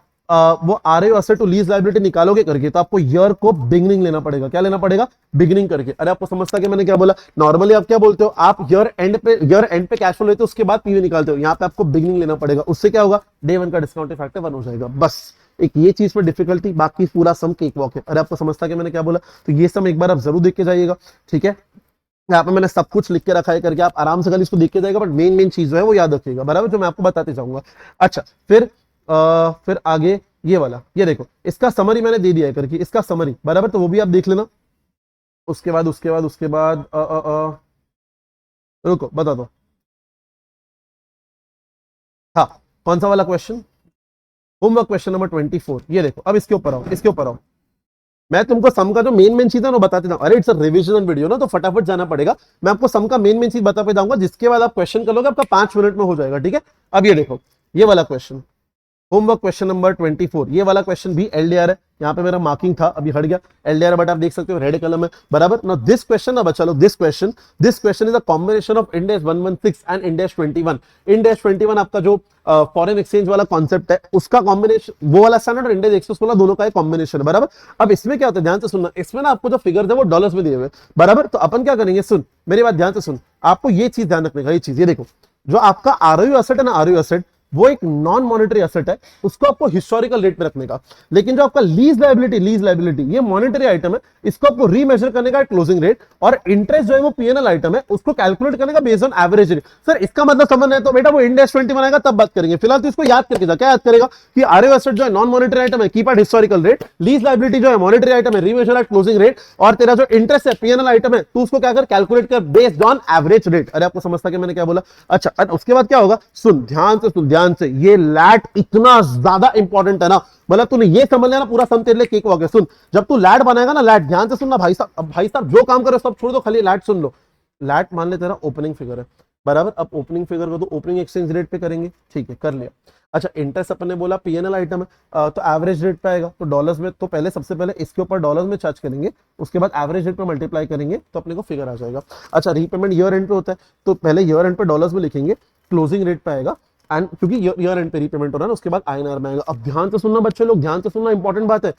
वो RO asset to lease liability निकालोगे करके, तो आपको ईयर को बिगिनिंग लेना पड़ेगा। क्या लेना पड़ेगा, बिगिनिंग करके। अरे आपको समझता क्या मैंने क्या बोला, नॉर्मली आप क्या बोलते हो, आप ईयर एंड पे कैश फ्लो लेते हो, उसके बाद पीवी निकालते हो, यहाँ पे आपको बिगिनिंग लेना पड़ेगा। उससे क्या होगा, डे 1 का डिस्काउंट फैक्टर 1 हो जाएगा। बस एक ये चीज में डिफिकल्टी, बाकी पूरा सम केक वॉक है। अरे आपको समझता क्या मैंने क्या बोला, तो ये सम एक बार आप जरूर देख के जाइएगा, ठीक है। यहाँ पे मैंने सब कुछ लिख के रखा है करके, आप आराम से कल इसको देख के जाएगा, बट मेन चीज जो है वो याद रखिएगा, बराबर, जो मैं आपको बताते जाऊंगा। अच्छा, फिर आगे ये वाला, ये देखो, इसका समरी मैंने दे दिया है करके, इसका समरी, बराबर, तो वो भी आप देख लेना। उसके बाद रुको बता दो, हाँ कौन सा वाला क्वेश्चन, होमवर्क क्वेश्चन नंबर 24। ये देखो, अब इसके ऊपर आओ, मैं तुमको सम का जो मेन चीज है वो बताते जाऊँ। अरे इट्स अ रिविजन वीडियो ना, तो फटाफट जाना पड़ेगा। मैं आपको सम का मेन चीज बता पे जाऊंगा, जिसके बाद आप क्वेश्चन कर लोगे, आपका 5 मिनट में हो जाएगा, ठीक है। अब ये देखो, ये वाला क्वेश्चन, होमवर्क क्वेश्चन नंबर 24, ये वाला क्वेश्चन भी एलडीआर है, यहाँ पे मेरा मार्किंग था अभी हट गया, एलडीआर बट आप देख सकते हो रेड कलर में, बराबर। नाउ दिस क्वेश्चन, अब चलो this question is a combination of Ind AS 116 and Ind AS 21। Ind AS 21 आपका जो फॉरेन एक्सचेंज वाला कॉन्सेप्ट है उसका कॉम्बिनेशन, वो वाला स्टैंडर्ड और इंड AS 116 दोनों का एक कॉम्बिनेशन है, बराबर। अब इसमें क्या होता है, ध्यान से सुनना, इसमें ना आपको जो फिगर्स है वो डॉलर्स में दिए हुए, बराबर। तो अपन क्या करेंगे, सुन मेरी बात ध्यान से सुन, आपको ये चीज ध्यान रखने का, ये चीज, ये देखो, जो आपका आरओयू एसेट है ना, आरओयू एसेट वो एक नॉन मॉनेटरी एसेट है, उसको आपको हिस्टोरिकल रेट पे रखने का। लेकिन जो आपका लीज लायबिलिटी ये मॉनेटरी आइटम है, इसको आपको रीमेजर करने का क्लोजिंग रेट, और इंटरेस्ट जो है वो पीएनएल आइटम है, उसको कैलकुलेट करने का based on average rate. Sir इसका मतलब समझना है तो बेटा वो इंड AS 21 आएगा तब बात करेंगे, फिलहाल तो इसको याद करके जा। क्या याद करेगा कि आरओयू एसेट जो है नॉन मॉनेटरी आइटम है, keep at historical rate, lease liability जो है मॉनेटरी आइटम है, रीमेजर एट क्लोजिंग रेट, और तेरा जो इंटरेस्ट है पीएनएल आइटम है, तू उसको क्या कर, कैलकुलेट कर बेस्ड ऑन एवरेज रेट। अरे आपको समझता कि मैंने क्या बोला? अच्छा, उसके बाद क्या होगा, सुन ध्यान से, ये लैट इतना ज्यादा इंपॉर्टेंट है ना, मतलब तूने ये समझ लेना पूरा सम तेरे लिए केक हो गया। सुन, जब तू लैट बनाएगा ना, लैट ध्यान से सुनना भाई साहब जो काम करो सब छोड़ दो, खाली लैट सुन लो। लैट मान ले तेरा ओपनिंग फिगर है, बराबर। अब ओपनिंग फिगर को तो ओपनिंग एक्सचेंज रेट पे करेंगे, ठीक है, कर लिया। अच्छा, इंटरेस्ट अपन ने बोला पीएनएल आइटम है, तो एवरेज रेट पे आएगा, तो डॉलर्स में, तो पहले सबसे पहले इसके ऊपर डॉलर्स में चार्ज करेंगे, उसके बाद एवरेज रेट पे मल्टीप्लाई करेंगे तो अपने को फिगर आ जाएगा। अच्छा, रीपेमेंट ईयर एंड पे होता है, तो पहले ईयर एंड पे डॉलर्स में लिखेंगे, क्लोजिंग रेट पे आएगा, एंड क्योंकि ईयर एंड पे रीपेमेंट हो रहा है ना, उसके बाद आईएनआर में आएगा। अब ध्यान से सुनना बच्चे लोग, ध्यान से सुनना, इंपॉर्टेंट बात है,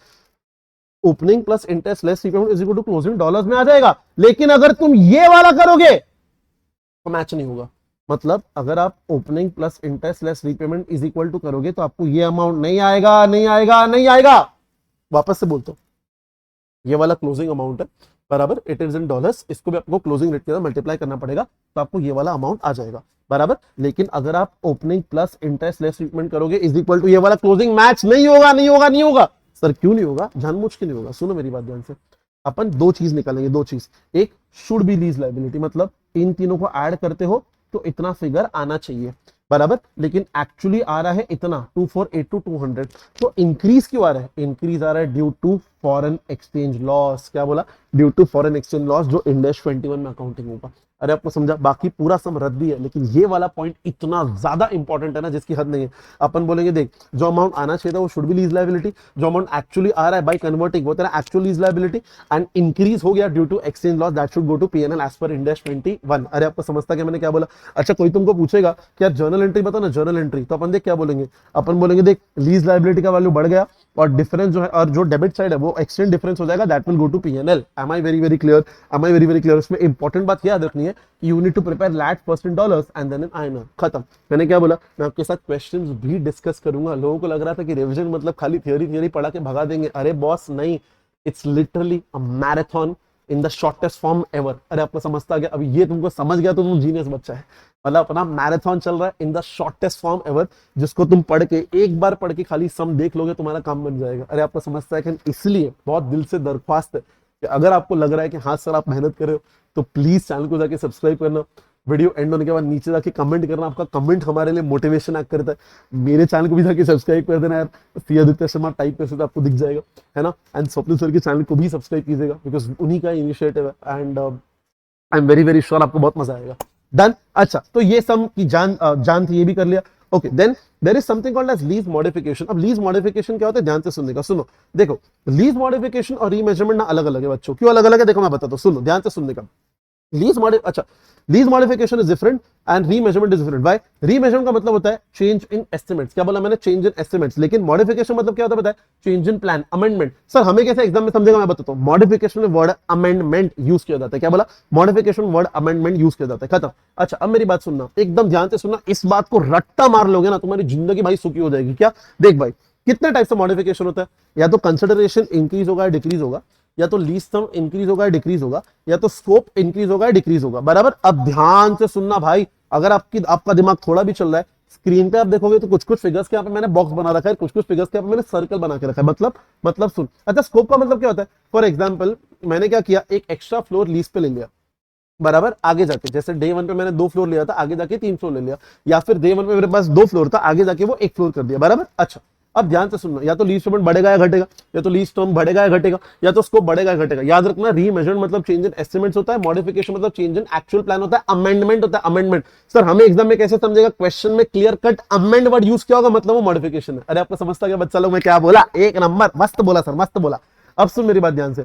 opening plus interest less repayment is equal to closing dollars में आ जाएगा। लेकिन अगर तुम ये वाला करोगे तो मैच नहीं होगा। मतलब अगर आप opening plus interest less repayment is equal to करोगे तो आपको ये अमाउंट नहीं आएगा। वापस से बोलता हूं, ये वाला क्लोजिंग अमाउंट है, बराबर, इट इज इन डॉलर्स, इसको भी आपको क्लोजिंग रेट के साथ मल्टीप्लाई करना पड़ेगा, तो आपको ये वाला अमाउंट आ जाएगा, बराबर। लेकिन अगर आप opening plus interest less treatment करोगे इज इक्वल टू ये वाला क्लोजिंग, मैच नहीं होगा। सर क्यों नहीं होगा? जानबूझ के नहीं होगा। सुनो मेरी बात ध्यान से, अपन दो चीज निकालेंगे, दो चीज, एक शुड बी लीज लायबिलिटी, मतलब इन तीनों को ऐड करते हो तो इतना फिगर आना चाहिए, बराबर। लेकिन एक्चुअली आ रहा है इतना 2482 तो इंक्रीज क्यों आ रहा है? इंक्रीज आ रहा है due to foreign exchange loss. क्या बोला? Due to foreign exchange loss, जो इंड AS 21 में अकाउंटिंग होगा। अरे आपको समझा? बाकी पूरा सम रद्द भी है, लेकिन ये वाला पॉइंट इतना ज्यादा इंपॉर्टेंट है ना जिसकी हद नहीं है। अपन बोलेंगे देख, जो अमाउंट आना चाहिए था वो शुड बी लीज लायबिलिटी, जो अमाउंट एक्चुअली आ रहा है बाय कन्वर्टिंग वो तेरा actual lease liability, and increase हो गया due to exchange loss, that should go to PNL as per Ind AS 21। अरे आपको समझता कि मैंने क्या बोला? अच्छा, कोई तुमको पूछेगा क्या जर्नल एंट्री बताओ ना, जर्नल एंट्री, तो अपन देख क्या बोलेंगे, अपन बोलेंगे देख लीज लायबिलिटी का वैल्यू बढ़ गया और डिफरेंस जो है, और जो डेबिट साइड है वो एक्सचेंज डिफरेंस हो जाएगा, that will go to PNL. Am I very clear? इसमें इंपॉर्टेंट बात क्या याद रखनी है, you need to prepare let first in dollars and then in INR. खत्म। मैंने क्या बोला? मैं आपके साथ क्वेश्चंस भी डिस्कस करूंगा। लोगों को लग रहा था कि रिवीजन मतलब खाली थ्योरी पढ़ा के भगा देंगे। अरे बॉस नहीं, it's literally a marathon in the shortest form ever. अरे आपको समझता गया? अभी ये तुमको समझ गया तो तुम जीनियस बच्चा है। मतलब अपना मैराथन चल रहा है in the shortest form ever, जिसको तुम पढ़ के एक बार पढ़ के खाली सम देख लोगे तुम्हारा काम बन जाएगा। अरे आपको समझता है कि इसलिए बहुत दिल से दरख्वास्त है कि अगर आपको लग रहा है कि हाँ सर आप मेहनत कर रहे हो तो प्लीज चैनल को जाके सब्सक्राइब करना, वीडियो एंड होने के बाद नीचे जाके कमेंट करना। आपका कमेंट हमारे लिए मोटिवेशन एक्ट करता है। मेरे चैनल को भी जाके सब्सक्राइब कर देना यार, सी आदित्य शर्मा टाइप करके तो आपको दिख जाएगा, है ना। एंड स्वप्निल सर के चैनल को भी सब्सक्राइब कीजिएगा, बिकॉज उन्हीं का इनिशिएटिव है, and I am very sure आपको बहुत मजा आएगा। डन। अच्छा, तो ये सम की जान थी, ये भी कर लिया। Okay, then there is something called as lease modification. अब लीज मॉडिफिकेशन क्या होता है, ध्यान से सुनने का। सुनो, देखो, लीज मॉडिफिकेशन और रीमेजरमेंट ना अलग अलग है बच्चों। क्यों अलग अलग है? देखो मैं बताता हूँ, सुनो ध्यान से सुनने का। Lease modification is different and remeasurement is different. By remeasurement का मतलब होता है चेंज इन एस्टिमेट्स। क्या बोला मैंने? Change in estimates. लेकिन मॉडिफिकेशन मतलब क्या होता है बताए? Change in plan, amendment. Sir हमें कैसे एग्जाम में समझेगा, मैं बताता हूँ। मॉडिफिकेशन में वर्ड अमेंडमेंट यूज किया जाता है। क्या बोला? मॉडिफिकेशन वर्ड अमेंडमेंट यूज किया जाता है। खत्म। अच्छा, अब मेरी बात सुनना, एकदम ध्यान से सुनना। इस बात को रट्टा मार लोगे ना, तुम्हारी जिंदगी भाई सुखी हो जाएगी। क्या? देख भाई, कितने टाइप से मॉडिफिकेशन होता है। या तो कंसिडरेशन इंक्रीज होगा, डिक्रीज होगा, या तो लीज सम इंक्रीज होगा, डिक्रीज होगा, या तो स्कोप इंक्रीज होगा, डिक्रीज होगा, बराबर। अब ध्यान से सुनना भाई, अगर आपका दिमाग थोड़ा भी चल रहा है, स्क्रीन पे आप देखोगे तो कुछ फिगर्स के यहाँ पे मैंने बॉक्स बना रखा है, कुछ फिगर्स के यहाँ पे मैंने सर्कल बना के रखा है। मतलब सुन। अच्छा, स्कोप का मतलब क्या होता है? फॉर एग्जाम्पल मैंने क्या किया, एक एक्स्ट्रा फ्लोर लीज पे ले लिया, बराबर। आगे जाके जैसे डे 1 पे मैंने 2 फ्लोर लिया था, आगे जाके 3 फ्लोर ले लिया, या फिर डे 1 पे मेरे पास 2 फ्लोर था, आगे जाके वो 1 फ्लोर कर दिया, बराबर। अच्छा, अब ध्यान से सुनना, या तो लीस्ट पेमेंट बढ़ेगा या घटेगा, या तो लीस्ट टर्म बढ़ेगा या घटेगा, या तो स्कोप बढ़ेगा या घटेगा। याद रखना, रीमेजर्ड मतलब चेंज इन एस्टिमेट्स होता है, मॉडिफिकेशन मतलब चेंज इन एक्चुअल प्लान होता है, अमेंडमेंट होता है अमेंडमेंट। सर हमें एग्जाम में कैसे समझेगा, क्वेश्चन में clear cut amend word use किया होगा, मतलब वो मॉडिफिकेशन है। अरे आपको समझता क्या बच्चा लोग, मैं क्या बोला, एक नंबर, मस्त बोला सर, मस्त बोला। अब सुन मेरी बात ध्यान से,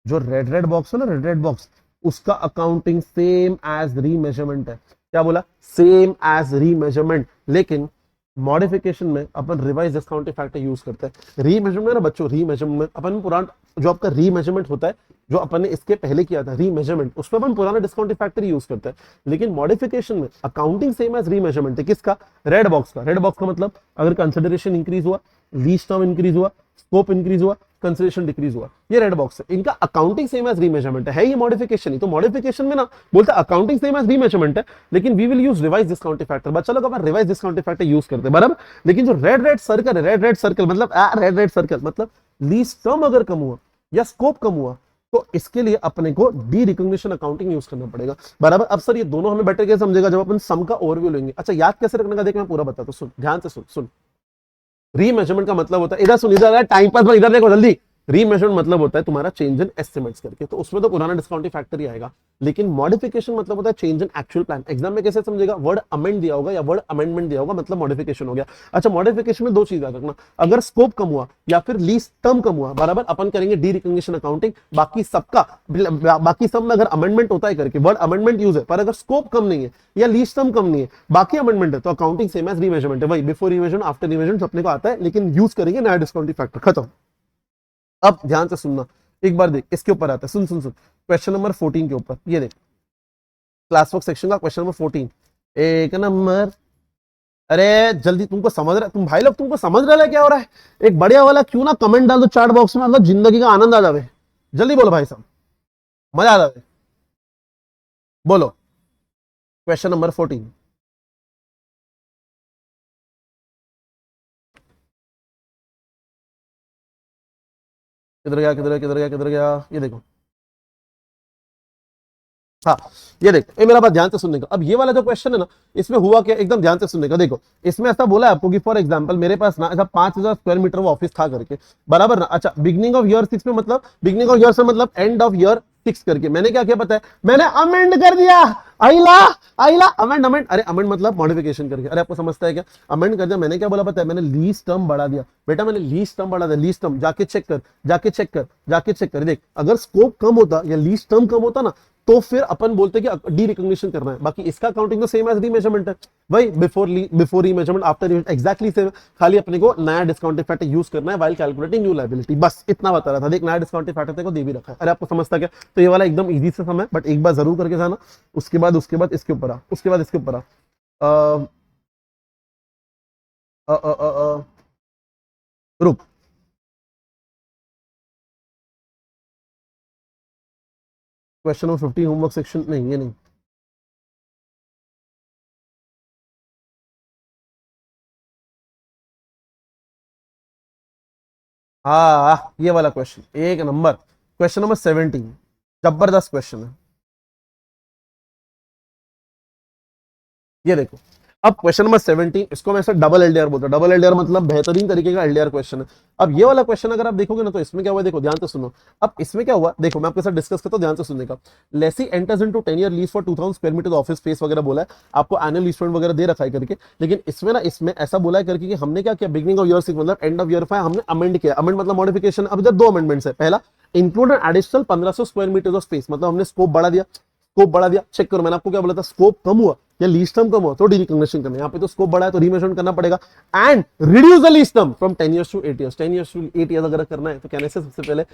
जो रेड रेड बॉक्स है ना, रेड रेड बॉक्स, उसका अकाउंटिंग सेम एज रीमेजरमेंट है। क्या बोला, सेम एज रीमेजरमेंट, लेकिन मॉडिफिकेशन में अपन रिवाइज डिस्काउंटिंग फैक्टर यूज करते हैं। रीमेजरमेंट ना बच्चों, रीमेजरमेंट में अपन पुराना जो आपका रीमेजरमेंट होता है, जो अपन ने इसके पहले किया था रीमेजरमेंट, उसमें अपन पुराना डिस्काउंटिंग फैक्टर यूज करते हैं। लेकिन मॉडिफिकेशन में अकाउंटिंग सेम एज रीमेजरमेंट है। किसका, रेड बॉक्स का। रेड बॉक्स का मतलब अगर कंसिडरेशन इंक्रीज हुआ, लीज टर्म इंक्रीज हुआ, स्कोप इंक्रीज हुआ, कंसिडरेशन डिक्रीज हुआ, ये रेड बॉक्स है। इनका अकाउंटिंग सेम एज रीमेजरमेंट है, ये मॉडिफिकेशन ही। तो मॉडिफिकेशन में ना बोलता है अकाउंटिंग सेम एज रीमेजरमेंट है, लेकिन we will use revise discounting factor. बच्चा लोग अपन रिवाइज डिस्काउंटिंग फैक्टर यूज करते हैं बराबर। लेकिन जो रेड रेड सर्कल है, रेड रेड सर्कल मतलब रेड रेड सर्कल मतलब लीज टर्म अगर कम हुआ या स्कोप कम हुआ, तो इसके लिए अपने को डी रिकॉग्निशन अकाउंटिंग यूज करना पड़ेगा बराबर। अब सर ये दोनों हमें बेटर कैसे समझेगा, जब अपन सम का ओवरव्यू लेंगे। अच्छा याद कैसे रखने का, देख मैं पूरा बताता हूं, सुन ध्यान से सुन। रीमेजरमेंट का मतलब होता है, इधर सुन, इधर टाइम पास पर, इधर देखो जल्दी। रीमेजरमेंट मतलब होता है तुम्हारा चेंज इन एस्टिमेट्स करके, तो उसमें तो पुराना डिस्काउंटिंग फैक्टर ही आएगा। लेकिन मॉडिफिकेशन मतलब होता है change in actual plan. Exam में कैसे समझेगा, वर्ड अमेंड दिया होगा या वर्ड अमेंडमेंट दिया होगा, मतलब मॉडिफिकेशन हो गया। अच्छा मॉडिफिकेशन में दो चीज याद रखना, अगर स्कोप कम हुआ या फिर लीज टर्म कम हुआ बराबर, अपन करेंगे डी रिकॉग्निशन अकाउंटिंग। बाकी सब में अगर अमेंडमेंट होता है करके, वर्ड अमेंडमेंट यूज है, पर अगर स्कोप कम नहीं है या लीज टर्म कम नहीं है, बाकी अमेंडमेंट है, तो अकाउंटिंग सेम एज रीमेजरमेंट है। वही बिफोर रीमेजरमेंट आफ्टर रीमेजरमेंट अपने को आता है, लेकिन यूज करेंगे नया डिस्काउंटिंग फैक्टर, खत्म। अब ध्यान से सुनना एक बार, देख इसके ऊपर आता है, सुन सुन सुन, क्वेश्चन नंबर 14 के ऊपर, ये देख क्लास वर्क सेक्शन का क्वेश्चन नंबर 14, एक नंबर। अरे जल्दी, तुमको समझ रहा, तुम भाई लोग तुमको समझ रहा है क्या हो रहा है? एक बढ़िया वाला क्यों ना कमेंट डाल दो चैट बॉक्स में, मतलब जिंदगी का आनंद आ जावे। जल्दी बोलो भाई साहब, मजा आ जावे, बोलो। क्वेश्चन नंबर 14, किधर गया किधर गया किधर गया किधर गया, ये देखो। हाँ ये देख, ये मेरा बात ध्यान से सुनने का। अब ये वाला जो क्वेश्चन है ना, इसमें हुआ क्या, एकदम ध्यान से सुनने का। देखो इसमें ऐसा बोला है आपको कि फॉर एग्जांपल मेरे पास ना ऐसा 5000 स्क्वायर मीटर वो ऑफिस था करके बराबर ना। अच्छा बिगनिंग ऑफ ईयर 6 में, मतलब बिगनिंग ऑफ ईयर से मतलब एंड ऑफ ईयर 6 करके मैंने क्या किया पता है, मैंने अमेंड कर दिया। आइला आइला अमेंड अमेंड, अरे अमेंड मतलब मॉडिफिकेशन करके। अरे आपको समझता है क्या, अमेंड कर दिया। मैंने क्या बोला पता है, मैंने लीज टर्म बढ़ा दिया। बेटा मैंने लीज टर्म बढ़ा दिया, लीज टर्म जाके चेक कर, जाके चेक कर, जाके चेक कर। देख अगर स्कोप कम होता या लीज टर्म कम होता ना, तो फिर अपन बोलते कि डी रिकॉग्निशन करना है। बाकी इसका काउंटिंग तो सेम एज रीमेजरमेंट है, भाई before remeasurement after exactly same. खाली अपने को नया डिस्काउंटिंग फैक्टर यूज करना है व्हाइल कैलकुलेटिंग न्यू लायबिलिटी, बस इतना बता रहा था। देख नया डिस्काउंटिंग फैक्टर तेरे को दे भी रखा है। अरे आपको समझता क्या, तो ये वाला एकदम इजी से समय, बट एक बार जरूर करके जाना। उसके बाद इसके ऊपर आ, उसके बाद इसके ऊपर आ, रुक, क्वेश्चन नंबर 15 होमवर्क सेक्शन, नहीं ये नहीं, हाँ ये वाला क्वेश्चन एक नंबर, क्वेश्चन नंबर 17, जबरदस्त क्वेश्चन है। ये देखो, अब क्वेश्चन नंबर 17, इसको मैं डबल एलडीआर बोलता हूँ। डबल एलडीआर मतलब बेहतरीन तरीके का एलडीआर क्वेश्चन है। अब ये वाला क्वेश्चन अगर आप देखोगे ना, तो इसमें क्या हुआ, देखो ध्यान से सुनो। अब इसमें क्या हुआ, देखो मैं आपके साथ डिस्कस करता हूँ, ध्यान से सुनने का। Lessee enters into 10 year lease for 2000 square metre office space वगैरह बोला है आपको, एनुअल लीज वगैरह दे रखा है करके। लेकिन इसमें ना, इसमें ऐसा बोला है करके कि हमने क्या किया, बिगिनिंग ऑफ ईयर 6 मतलब एंड ऑफ ईयर 5 हमने अमेंड किया। अमेंड मतलब मॉडिफिकेशन। अब इधर दो अमेंडमेंट्स है, पहला include additional 1500 square metre of space, मतलब हमने स्कोप बढ़ा दिया। स्कोप बढ़ा दिया, चेक करो मैंने आपको क्या बोला था, स्कोप कम हुआ या लीज टर्म कम हुआ तो डी रिकॉग्निशन करना है। यहाँ पे तो स्कोप बढ़ा है तो रीमेजरमेंट करना पड़ेगा। And reduce the lease term from 10 years to 8 years. 10 years to 8 years अगर करना है तो कहने से सबसे पहले